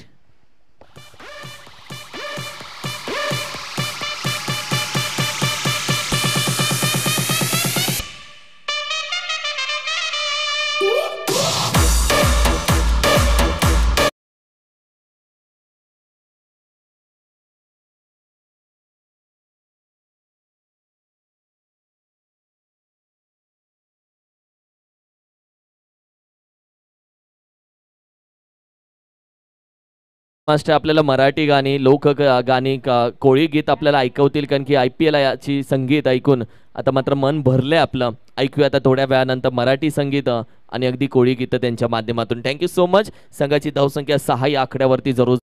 Speaker 1: Master आपल्याला मराठी गाणी, लोक गाणी, कोळी गीत आपल्याला ऐकवतील, कारण की IPL याची संगीत ऐकून आता मात्र मन भरलंय आपलं. ऐकूया आता थोड्या वेळानंतर मराठी संगीत आणि अगदी कोळी गीत त्यांच्या माध्यमातून. Thank you so much. संघाची धावसंख्या 6 या आकड्यावरती जरूर.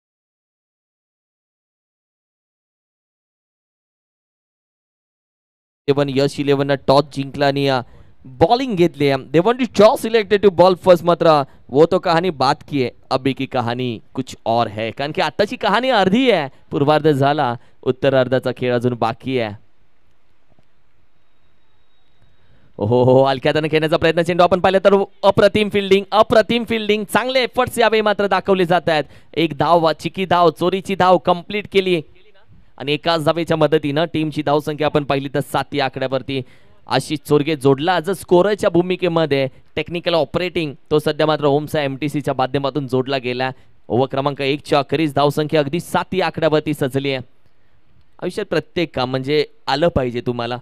Speaker 1: यश 11 टॉस जिंकला आणि बॉलिंग घेतली. They want to toss selected to bowl first. मात्र वो तो कहानी बात की है, अभी की कहानी कुछ और है. कारण की आताची कहाणी अर्धी आहे. पूर्वार्ध झाला, उत्तरार्धाचा खेळ अजून बाकी आहे. हो हलक्याने खेळण्याचा प्रयत्न. चेंडू आपण पाहिलं तर अप्रतिम फिल्डिंग. चांगले एफर्ट्स यावेळी मात्र दाखवले जात आहेत. एक धाव, चिकी धाव, चोरीची धाव कंप्लीट केली आणि एकाच धावेच्या मदतीनं टीमची धावसंख्या आपण पाहिली तर 7 या आकड्यावरती. आशिष चोरगे जोडला आज स्कोररच्या भूमिकेमध्ये. टेक्निकल ऑपरेटिंग तो सध्या मात्र ओमसा MTCच्या माध्यमातून जोडला गेला. ओव्हर क्रमांक 1 च्या अखेरीस धावसंख्या अगदी 7 या आकड्यावरती सजली आहे. आयुष्यात प्रत्येक काम म्हणजे आलं पाहिजे तुम्हाला.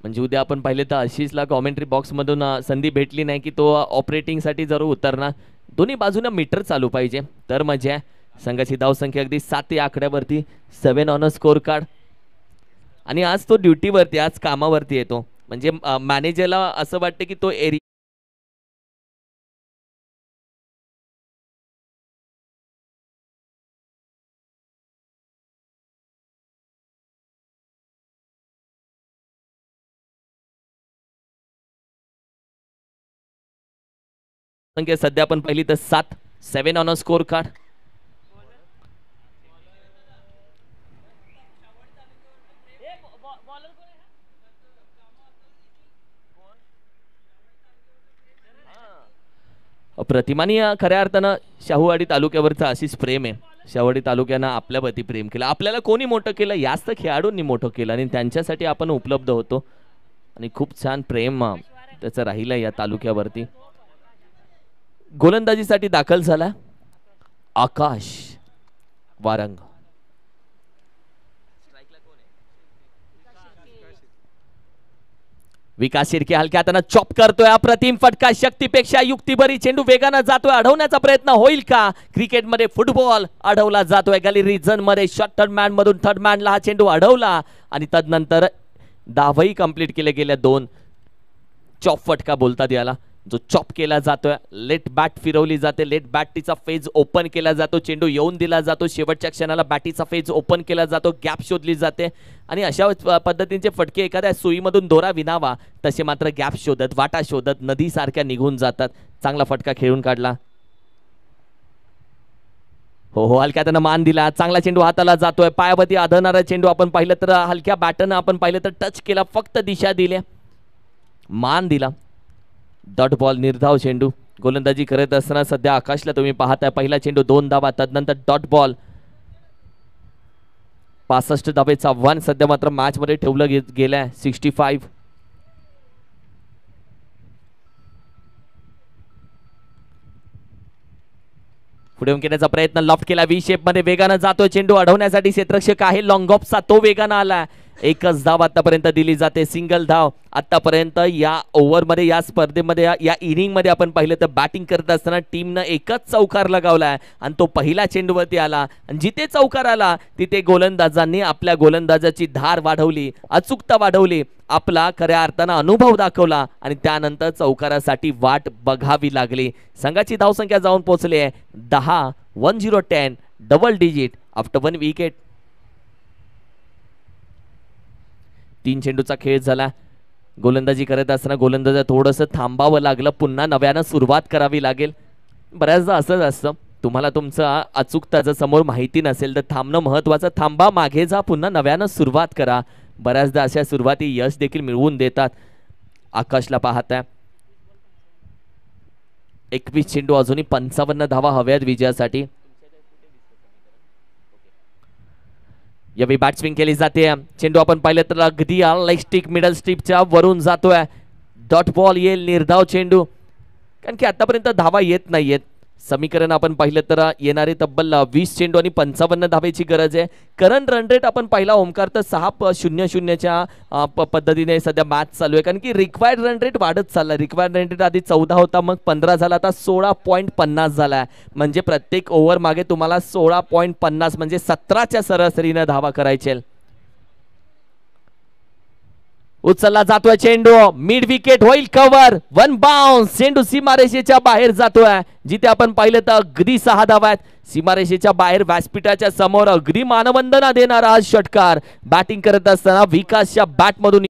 Speaker 1: म्हणजे उद्या आपण पाहिले तर आशिषला कॉमेंट्री बॉक्समधून संधी भेटली नाही की तो ऑपरेटिंगसाठी जरूर उतरणार. दोन्ही बाजूनं मीटर चालू पाहिजे तर मजा आहे. संघाची धावसंख्या अगदी 7 या आकड्यावरती, 7 ऑन अ स्कोर कार्ड. आणि आज तो ड्युटीवरती, आज कामावरती येतो. म्हणजे मॅनेजरला असं वाटतं की तो एरिया संख्या सध्या आपण पहिली तर 7, 7 ऑन अ स्कोर कार्ड. प्रतिमानी खऱ्या अर्थानं शाहूवाडी तालुक्यावरचं अशीच प्रेम आहे. शाहूवाडी तालुक्यानं आपल्यावरती प्रेम केलं. आपल्याला कोणी मोठं केलं, याच तर खेळाडूंनी मोठं केलं आणि त्यांच्यासाठी आपण उपलब्ध होतो. आणि खूप छान प्रेम त्याचं राहिलं या तालुक्यावरती. गोलंदाजीसाठी दाखल झाला आकाश वारंग. विकास शिर्के हलक्या हाताने चॉप करतोय. अप्रतिम फटका, शक्तीपेक्षा युक्तिबरी चेंडू वेगानं जातोय. अडवण्याचा प्रयत्न होईल का? क्रिकेटमध्ये फुटबॉल अडवला जातोय. गली रिजन मध्ये शॉर्ट थर्ड मॅन मधून थर्ड मॅनला हा चेंडू अडवला आणि तदनंतर धावही कंप्लीट केले गेल्या 2. चॉप फटका बोलतात याला, जो चॉप केला जातोय. लेट बॅट फिरवली जाते. लेट बॅटीचा फेज ओपन केला जातो. चेंडू येऊन दिला जातो. शेवटच्या क्षणाला बॅटीचा फेज ओपन केला जातो. गॅप शोधली जाते आणि अशा पद्धतीचे फटके एखाद्या सुईमधून दोरा विनावा तसे मात्र गॅप शोधत, वाटा शोधत नदीसारख्या निघून जातात. चांगला फटका खेळून काढला. हो, हलक्या त्यानं मान दिला. चांगला चेंडू हाताला जातोय. पायावरती आदळणारा चेंडू आपण पाहिलं तर हलक्या बॅटनं आपण पाहिलं तर टच केला, फक्त दिशा दिली, मान दिला. डॉट बॉल, निर्धाव चेंडू. गोलंदाजी करत असताना सध्या आकाशला तुम्ही पाहताय. पहिला चेंडू 2 धावा, तदनंतर डॉट बॉल. 65 धावेचं आव्हान सध्या मात्र मॅच मध्ये ठेवलं गेलंय. 65. पुढे येण्याचा प्रयत्न, लॉफ्ट केला. व्ही शेप मध्ये वेगानं जातोय चेंडू. अडवण्यासाठी क्षेत्ररक्षक आहे लॉंगॉफचा, तो वेगानं आला. एकच धाव आतापर्यंत दिली जाते, सिंगल धाव. आतापर्यंत या ओव्हरमध्ये, या स्पर्धेमध्ये, या इनिंग मध्ये आपण पाहिलं तर बॅटिंग करत असताना टीमनं एकच चौकार लगावलाय आणि तो पहिला चेंडूवरती आला. आणि जिथे चौकार आला तिथे गोलंदाजांनी आपल्या गोलंदाजाची धार वाढवली, अचूकता वाढवली, आपला खऱ्या अर्थानं अनुभव दाखवला आणि त्यानंतर चौकारासाठी वाट बघावी लागली. संघाची धावसंख्या जाऊन पोहोचली आहे 10. 10 डबल डिजिट आफ्टर 1 विकेट. 3 चेंडूचा खेळ झाला. गोलंदाजी करत असताना गोलंदाजा थोडंसं थांबावं लागलं, पुन्हा नव्यानं सुरुवात करावी लागेल. बऱ्याचदा असंच असतं, तुम्हाला तुमचं अचूकता जर समोर माहिती नसेल तर थांबणं महत्वाचं. थांबा, मागे जा, पुन्हा नव्यानं सुरुवात करा. बऱ्याचदा अशा सुरुवाती यश देखील मिळवून देतात. आकाशला पाहताय. 21 चेंडू, अजूनही 55 धावा हव्यात विजयासाठी. यावेळी बॅट स्विंग केली जाते. चेंडू आपण पाहिलं तर अगदी लेग स्टिक, मिडल स्टिपच्या वरून जातोय. डॉट बॉल येईल, निर्धाव चेंडू. कारण की आतापर्यंत धावा येत नाहीयेत. समीकरण आपण पाहिलं तर येणारे तब्बल 20 चेंडू आणि 55 धावेची गरज आहे. करंट रन रेट आपण पाहिला ओमकार तर 6.00च्या पद्धतीने सध्या मॅच चालू आहे. कारण की रिक्वायर्ड रन रेट वाढत चालला. रिक्वायर्ड रन रेट आधी 14 होता, मग 15 झाला, आता 16.50 झाला. म्हणजे प्रत्येक ओव्हर मागे तुम्हाला 16.50 म्हणजे 17च्या सरासरीनं धावा करायचे. उचलला जातोय चेंडू, मिड विकेट होईल कव्हर. 1 बाउन्स, चेंडू सीमारेषेच्या बाहेर जातोय. जिथे आपण पाहिलं तर अगदी 6 धावा आहेत. सीमारेषेच्या बाहेर व्यासपीठाच्या समोर अगदी मानवंदना देणारा हा षटकार. बॅटिंग करत असताना विकासच्या बॅट मधून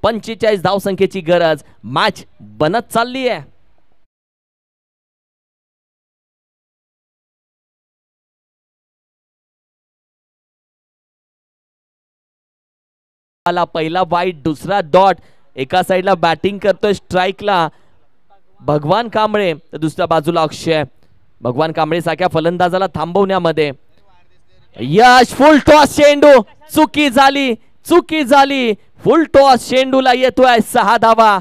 Speaker 1: 45 धावसंख्येची गरज. मॅच बनत चालली आहे. पहिला वाईट, दुसरा डॉट. एका साइडला बॅटिंग करतोय स्ट्राइकला भगवान कांबळे, तर दुसऱ्या बाजूला अक्षय. भगवान कांबळे सारख्या फलंदाजाला थांबवण्यामध्ये यश. फुल टॉस चेंडू, चुकी झाली. फुल टॉस चेंडूला येतोय 6 धावा.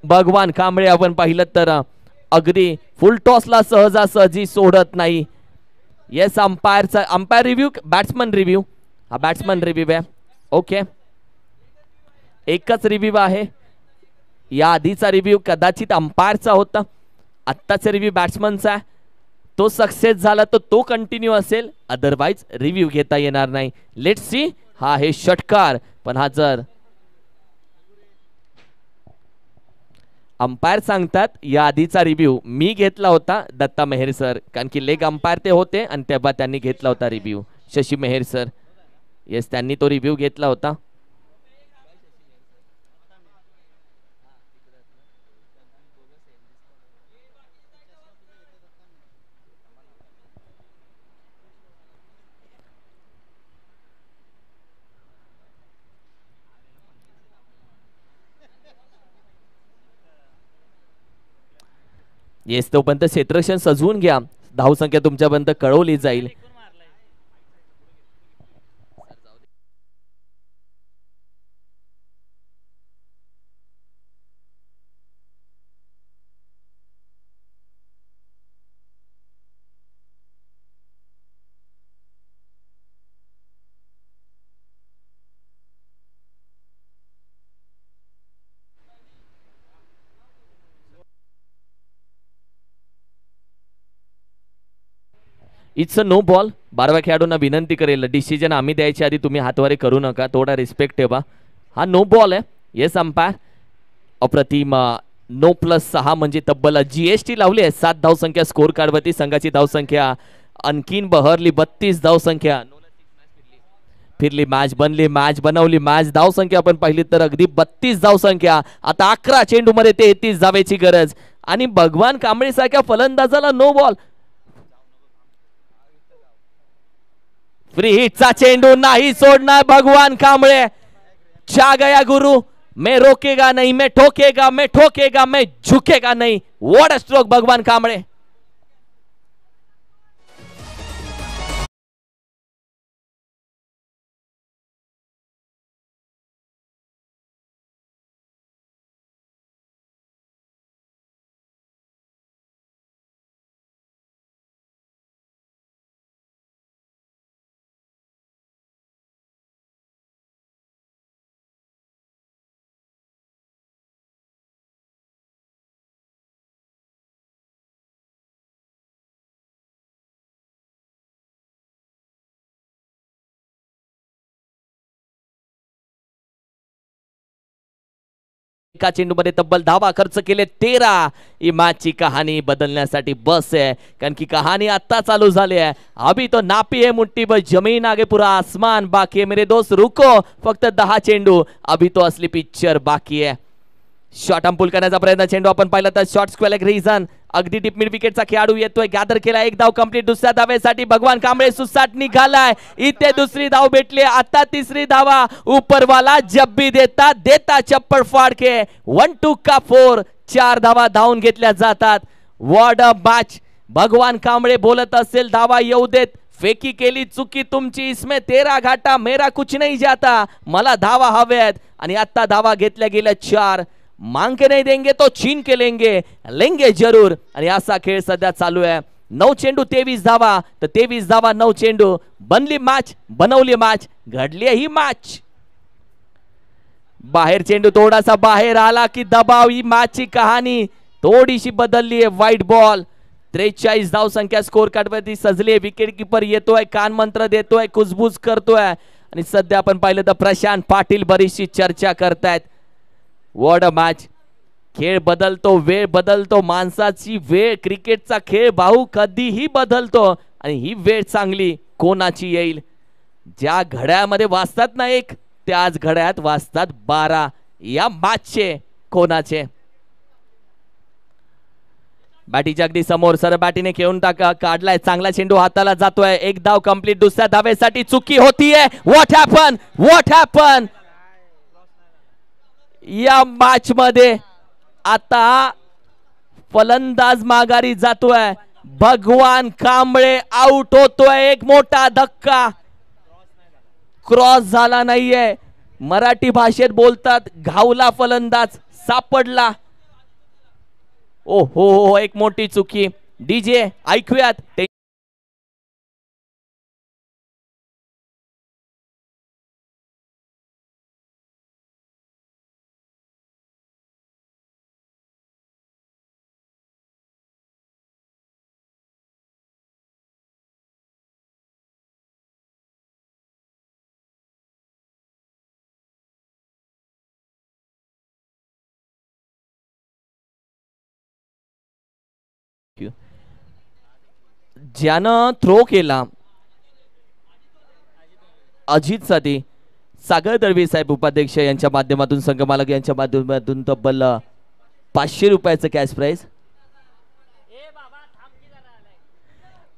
Speaker 1: भगवान कांबळे आपण पाहिलं तर अगदी फुल टॉसला सहजासहजी सोडत नाही. Yes, umpire review, batsman review. हा बॅट्समन रिव्ह्यू आहे. ओके, एकच रिव्ह्यू आहे. या आधीचा रिव्ह्यू कदाचित अंपायरचा होता, आत्ताचा रिव्ह्यू बॅट्समनचा आहे. तो सक्सेस झाला तर तो कंटिन्यू असेल, अदरवाइज रिव्ह्यू घेता येणार नाही. Let's see. हा आहे षटकार, पण हा जर अंपायर सांगतात या आधीचा रिव्ह्यू मी घेतला होता, दत्ता मेहर सर, कारण की लेग अंपायर ते होते आणि तेव्हा त्यांनी घेतला होता review. Shashi Mehar sir, yes, त्यांनी तो रिव्ह्यू घेतला होता. येस, तोपर्यंत क्षेत्ररक्षण सजवून घ्या. धावसंख्या तुमच्यापर्यंत कळवली जाईल. It's a no ball. 12व्या खेळाडूंना विनंती करेल, डिसिजन आम्ही द्यायच्या आधी तुम्ही हातवारे करू नका, थोडा रिस्पेक्ट ठेवा. हा नो बॉल आहे. Yes umpire. अप्रतिम. 9+6 म्हणजे तब्बल GST लावली आहे. 7 धावसंख्या स्कोर कार्डवरती. संघाची धावसंख्या आणखीन बहरली. 32 धावसंख्या. फिरली मॅच, बनली मॅच, बनवली मॅच. धावसंख्या आपण पाहिली तर अगदी 32 धावसंख्या. आता 11 चेंडू मध्ये 33 धावेची गरज. आणि भगवान कांबळे सारख्या फलंदाजाला नो बॉल. फ्री हिटचा चेंडू नाही सोडणार भगवान कांबळे. छा गया गुरु. मैं रोकेगा नहीं, मैं ठोकेगा, मैं ठोकेगा, मैं झुकेगा नहीं. व्हाट अ स्ट्रोक भगवान कांबळे. एका चेंडूमध्ये तब्बल धावा खर्च केले 13. ही मॅचची कहाणी बदलण्यासाठी बस आहे, कारण की कहाणी आता चालू झाली आहे. अभी तो नापी है मुट्ठी पर जमीन, आगे पूरा आसमान बाकी है मेरे दोस्त. रुको, फक्त 10 चेंडू. अभी तो असली पिक्चर बाकी आहे. शॉट अंपुल करण्याचा प्रयत्न. चेंडू आपण पाहिला तर शॉट स्क्वेअर एक रिझन. अगदी डीप मिड विकेटचा खेळाडू येतोय. गॅदर केला. एक धाव कंप्लीट. दुसऱ्या धावेसाठी भगवान कांबळे सुसाट निघालाय. इथे दुसरी धाव भेटली. आता तिसरी धावा. ऊपरवाला जब भी देता चप्पल फाड़ के 1-2 का 4. 4 धावा धावून घेतल्या जातात. What a match. भगवान कांबळे बोलत असेल धावा येऊ देत. फेकी केली, चुकी तुमची. इसमें तेरा घाटा मेरा कुछ नहीं जाता. मला धावा हव्यात आणि आता धावा घेतल्या गेल्या 4. मांग के नहीं देंगे तो छीन के लेंगे जरूर. आणि असा खेळ सध्या चालू आहे. 9 चेंडू 23 धावा, तर 23 धावा 9 चेंडू. बनली मॅच, बनवली मॅच, घडली ही मॅच. बाहेर चेंडू थोडासा बाहेर आला की दबाव. ही मॅचची कहाणी थोडीशी बदलली आहे. वाईट बॉल. 43 धाव संख्या स्कोर कार्डवरती सजली आहे. विकेट किपर येतोय, कान मंत्र देतोय, कुजबुज करतोय. आणि सध्या आपण पाहिलं तर प्रशांत पाटील बरीचशी चर्चा करतायत. What a match. खेळ बदलतो, वेळ बदलतो. माणसाची वेळ, क्रिकेटचा खेळ भाऊ कधीही बदलतो. आणि ही वेळ चांगली कोणाची येईल. ज्या घड्याळामध्ये वाजतात ना एक, त्याच घड्यात वाजतात 12 या मॅचचे कोणाचे. बॅटीच्या अगदी समोर सर बॅटीने खेळून काढलाय. चांगला चेंडू हाताला जातोय. एक धाव कंप्लीट. दुसऱ्या धावेसाठी चुकी होतीये. व्हॉट हॅपन या मॅच मध्ये. आता फलंदाज माघारी जातोय. भगवान कांबळे आउट होतोय. एक मोठा धक्का. क्रॉस झाला नाहीये. मराठी भाषेत बोलतात घावला फलंदाज, सापडला. ओ हो, एक मोठी चुकी. डीजे ऐकूयात ते. ज्यानं थ्रो केला अजित साठी सागर दळवी साहेब उपाध्यक्ष यांच्या माध्यमातून, संघ मालक यांच्या माध्यमातून तब्बल 500 रुपयाचं कॅश प्राइज.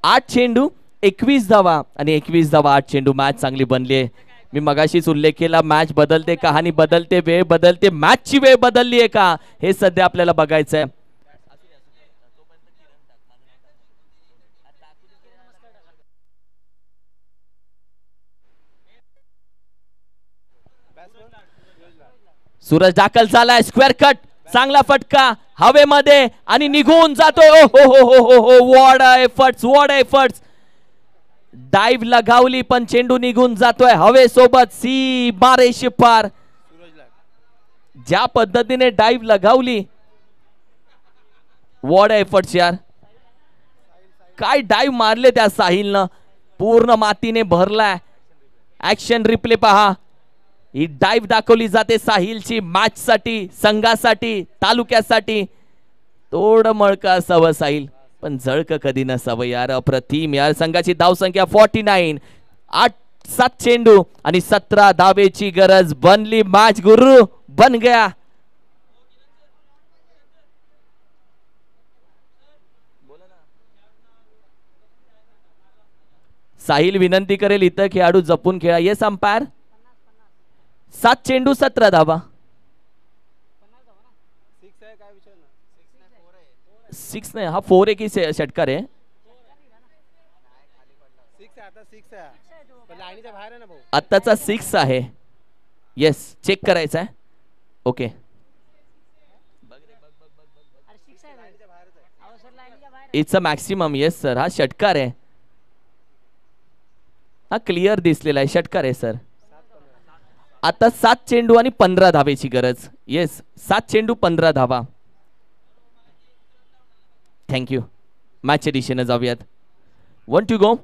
Speaker 1: 8 चेंडू 21 धावा आणि 21 धावा 8 चेंडू. मॅच चांगली बनली आहे. मी मगाशीच उल्लेख केला, मॅच बदलते, कहाणी बदलते, वेळ बदलते. मॅचची वेळ बदलली आहे का हे सध्या आपल्याला बघायचं आहे. सूरज दाखल झालाय. स्क्वेअर कट, चांगला फटका हवेमध्ये आणि निघून जातोय. ओ हो, व्हॉट एफर्ट्स. डाईव्ह लगावली पण चेंडू निघून जातोय हवेसोबत. सी मारेशी पार. ज्या पद्धतीने डाईव्ह लगावली, व्हॉट एफर्ट्स यार. काय डाईव्ह मारले त्या साहिलनं. पूर्ण मातीने भरलाय. ऍक्शन रिप्ले पहा. ही डाईव्ह दाखवली जाते साहिलची मॅच साठी, संघासाठी, तालुक्यासाठी. थोडं मळका असावं साहिल, पण झळक कधी नसावं यार. अप्रतिम यार. संघाची धावसंख्या 49. 7 चेंडू आणि 17 धावेची गरज. बनली मॅच. गुरु बन गया. साहिल विनंती करेल इथं खेळाडू जपून खेळा. Yes umpire. 7 चेंडू 17 धावा. 6 नाही, हा 4 आहे की षटकार आहे. आत्ताचा 6 आहे. येस, चेक करायचा आहे. Okay. It's a maximum. Yes sir, हा षटकार आहे. हा क्लिअर दिसलेला आहे, षटकार आहे सर. आता 7 चेंडू आणि 15 धावेची गरज. येस, 7 चेंडू 15 धावा. थँक्यू. मॅचच्या दिशेने जाऊयात. 1 to go.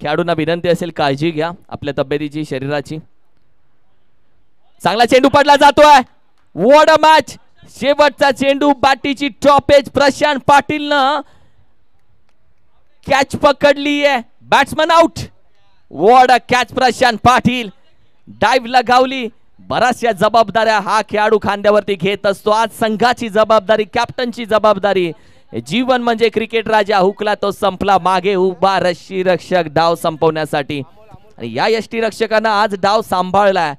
Speaker 1: खेळाडूंना विनंती असेल काळजी घ्या आपल्या तब्येतीची, शरीराची. चांगला चेंडू पडला जातोय. What a match. शेवटचा चेंडू, बॅटीची टॉप एज. प्रशांत पाटीलनं कॅच पकडली आहे. Batsman out. What a catch Prashant Patil. Dive लगावली. बऱ्याचशा जबाबदाऱ्या हा खेळाडू खांद्यावरती घेत असतो. आज संघाची जबाबदारी, कॅप्टनची जबाबदारी. जीवन म्हणजे क्रिकेट राजा. हुकला तो संपला. मागे उभा यष्टी रक्षक डाव संपवण्यासाठी, आणि या यष्टी रक्षकांना आज डाव सांभाळलाय.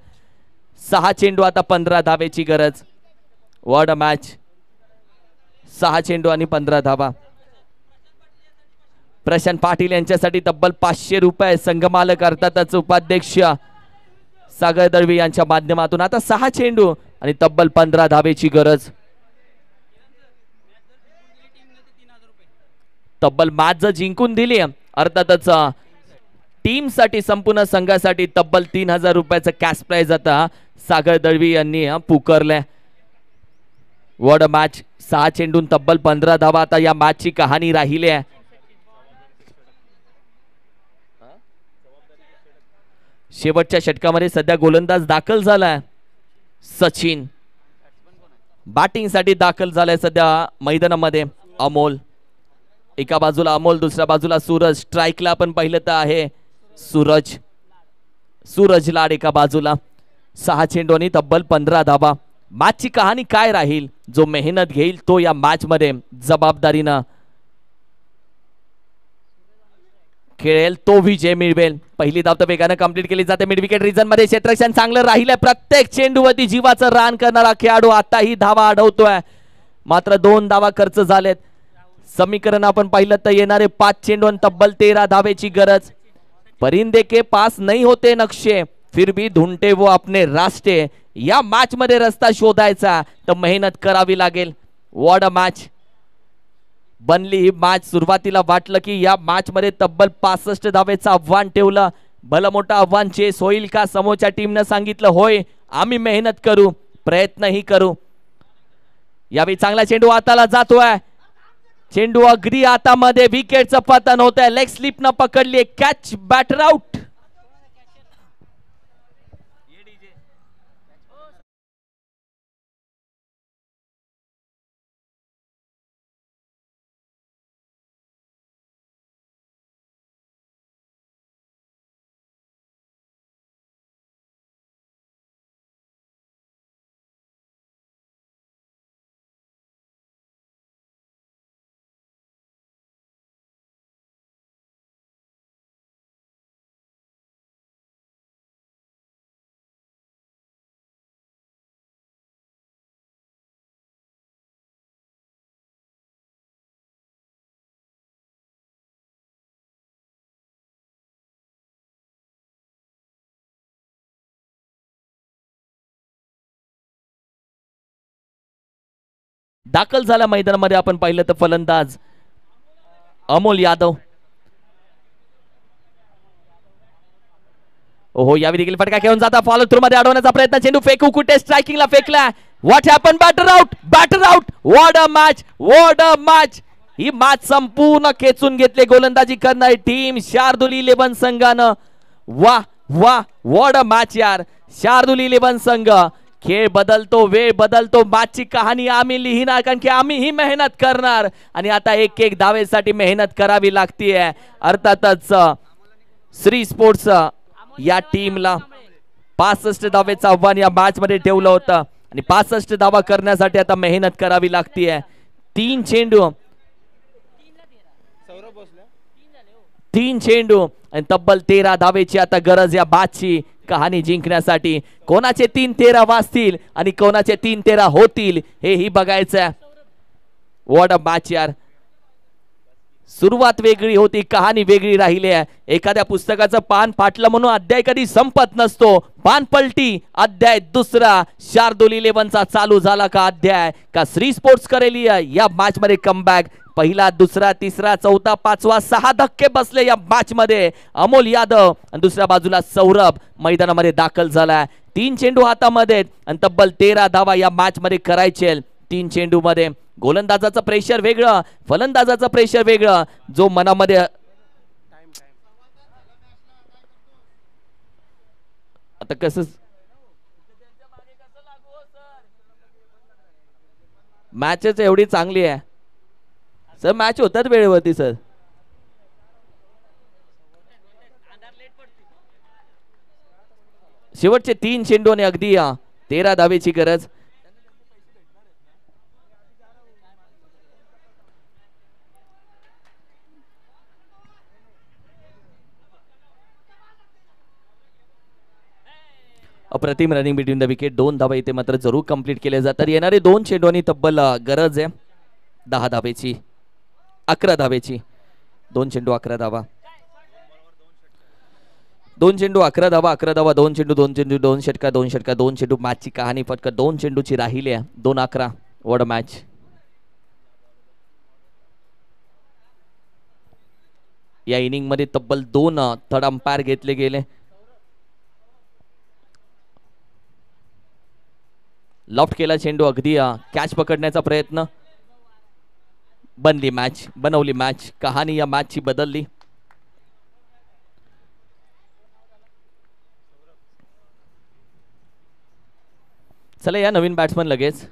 Speaker 1: 6 चेंडू आता 15 धावेची गरज. What a match. 6 चेंडू आणि 15 धावा. प्रशांत पाटील यांच्यासाठी तब्बल 500 रुपये. संघमालक अर्थातच उपाध्यक्ष सागर दळवी यांच्या माध्यमातून. आता 6 चेंडू आणि तब्बल 15 धावेची गरज. तब्बल मॅच जर जिंकून दिली अर्थातच टीम साठी, संपूर्ण संघासाठी तब्बल 3000 रुपयाचं कॅश प्राइज आता सागर दळवी यांनी पुकारलंय. What a match. 6 चेंडून तब्बल 15 धावा. आता या मॅचची कहाणी राहिली आहे. शेवटच्या षटकामध्ये सध्या गोलंदाज दाखल झालाय सचिन. बॅटिंग साठी दाखल झालाय सध्या मैदानामध्ये अमोल. एका बाजूला अमोल, दुसऱ्या बाजूला सूरज. स्ट्राईकला आपण पाहिलं तर आहे सूरज लाड एका बाजूला. 6 चेंडू आणि तब्बल 15 धावा. मॅचची कहाणी काय राहील? जो मेहनत घेईल तो या मॅच मध्ये जबाबदारीनं खेळेल तो विजय मिळवेल. पहिली धाव तर वेगानं कंप्लीट केली जाते. मिड विकेट रिजन मध्ये क्षेत्ररक्षण चांगलं राहिलंय. प्रत्येक चेंडूवरती जीवाचं रान करणारा खेळाडू आताही धावा अडवतोय. मात्र 2 धावा खर्च झालेत. समीकरण आपण पाहिलं तर येणारे 5 चेंडू आणि तब्बल 13 धावेची गरज. परिंदे के पास नहीं होते नक्षे फिर भी ढूंढते वो अपने रास्ते. या मॅच मध्ये रस्ता शोधायचा तर मेहनत करावी लागेल. व्हॉट अ मॅच बनली ही मॅच. सुरुवातीला वाटलं की या मॅच मध्ये तब्बल 65 धावेचं आव्हान ठेवलं. भलं मोठं आव्हान चेस होईल का? समोरच्या टीमनं सांगितलं होय आम्ही मेहनत करू, प्रयत्नही करू. यावेळी चांगला चेंडू हाताला जातोय. चेंडू अगदी हातामध्ये. विकेटचं पतन होत आहे. लेग स्लिप न पकडली. Catch batter out. दाखल झाला मैदानामध्ये आपण पाहिलं तर फलंदाज अमोल यादव. ओहो यावेळी देखील फटका घेऊन जाता. फॉलो थ्रू मध्ये अडवण्याचा प्रयत्न. चेंडू फेकू कुठे स्ट्रायकिंगला फेकला. What happen? Batter out. Batter out. What a match. What a match. ही मॅच संपूर्ण खेचून घेतले गोलंदाजी करणारी टीम शार्दुल 11 संघानं. वा वा व्हॉट अ मॅच यार. शार्दुल 11 संघ. खेळ बदलतो, वेळ बदलतो. मॅचची कहाणी आम्ही लिहिणार कारण की आम्ही ही मेहनत करणार. आणि आता एक एक धावेसाठी मेहनत करावी लागतीये. अर्थातच श्री स्पोर्ट्स या टीमला 65 धावेचं आव्हान या मॅच मध्ये ठेवलं होतं आणि 65 धावा करण्यासाठी आता मेहनत करावी लागतीये. 3 चेंडू आणि तब्बल 13 धावेची आता गरज या मॅचची कहाणी जिंकण्यासाठी. कोणाचे 3-13 वाजतील आणि कोणाचे 3-13 होतील हेही बघायचं. व्हॉट अ मॅच यार. सुरुवात वेगळी होती, कहाणी वेगळी राहिली आहे. एखाद्या पुस्तकाचं पान फाटलं म्हणून अध्याय कधी संपत नसतो. पान पलटी. अध्याय दुसरा. शार्दुल 11चा चालू झाला का अध्याय? का श्री स्पोर्ट्स करेल या मॅच मध्ये कमबॅक? पहिला, दुसरा, तिसरा, चौथा, पाचवा 6 धक्के बसले या मॅच मध्ये. अमोल यादव आणि दुसऱ्या बाजूला सौरभ मैदानामध्ये दाखल झालाय. 3 चेंडू हातामध्ये आणि तब्बल 13 धावा या मॅच मध्ये करायचे. 3 चेंडू मध्ये गोलंदाजाचं प्रेशर वेगळं, फलंदाजाचं प्रेशर वेगळं. जो मनामध्ये आता कसं मॅचच एवढी चांगली आहे सर. मॅच होतात वेळेवरती सर. शेवटचे 3 चेंडू आणि अगदी 13 धावेची गरज. अप्रतिम रनिंग बिटवीन द विकेट. 2 धावा इथे मात्र जरूर कंप्लीट केले जातात. येणारे 2 चेंडू आणि तब्बल गरज आहे 10 धावेची, 11 धावेची. 2 चेंडू 11 धावा. 2 चेंडू 11 धावा, 11 धावा, 2 चेंडू, 2 चेंडू, 2 षटका, 2 षटका, 2 चेंडू. मॅचची कहाणी फक्त 2 चेंडूची राहिली आहे. 2-11. What a match. या इनिंग मध्ये तब्बल 2 थर्ड अंपायर घेतले गेले. लॉफ्ट केला चेंडू. अगदी कॅच पकडण्याचा प्रयत्न. बनली मॅच, बनवली मॅच. कहाणी या मॅचची बदलली. चला या नवीन बॅट्समन लगेच.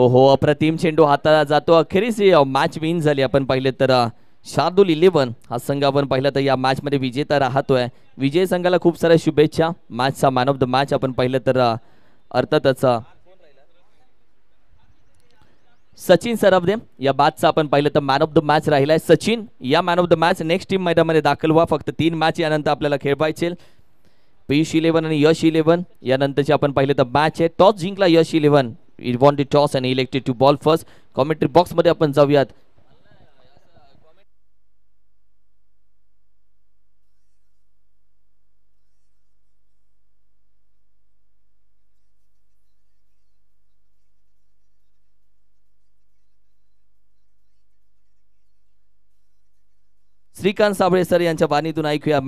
Speaker 1: ओहो, अप्रतिम चेंडू हाताला जातो. अखेरीस मॅच विन झाली. आपण पाहिलं तर शार्दूल 11 हा संघ आपण पाहिलं तर या मॅच मध्ये विजेता राहतोय. विजय संघाला खूप साऱ्या शुभेच्छा. मॅचचा मॅन ऑफ द मॅच आपण पाहिलं तर अर्थातच सचिन सरवदे या बादचा आपण पाहिलं तर मॅन ऑफ द मॅच राहिलाय. सचिन या man of the match. Next team मैदानामध्ये दाखल व्हा. फक्त 3 मॅच यानंतर आपल्याला खेळवायचे. पीयूष 11 आणि यश 11 यानंतरची आपण पाहिलं तर मॅच आहे. टॉस जिंकला यश 11. He won the toss and elected to ball first. Commentary box मध्ये आपण जाऊयात. श्रीकांत साबळे सर यांच्या वाणीतून ऐकूया.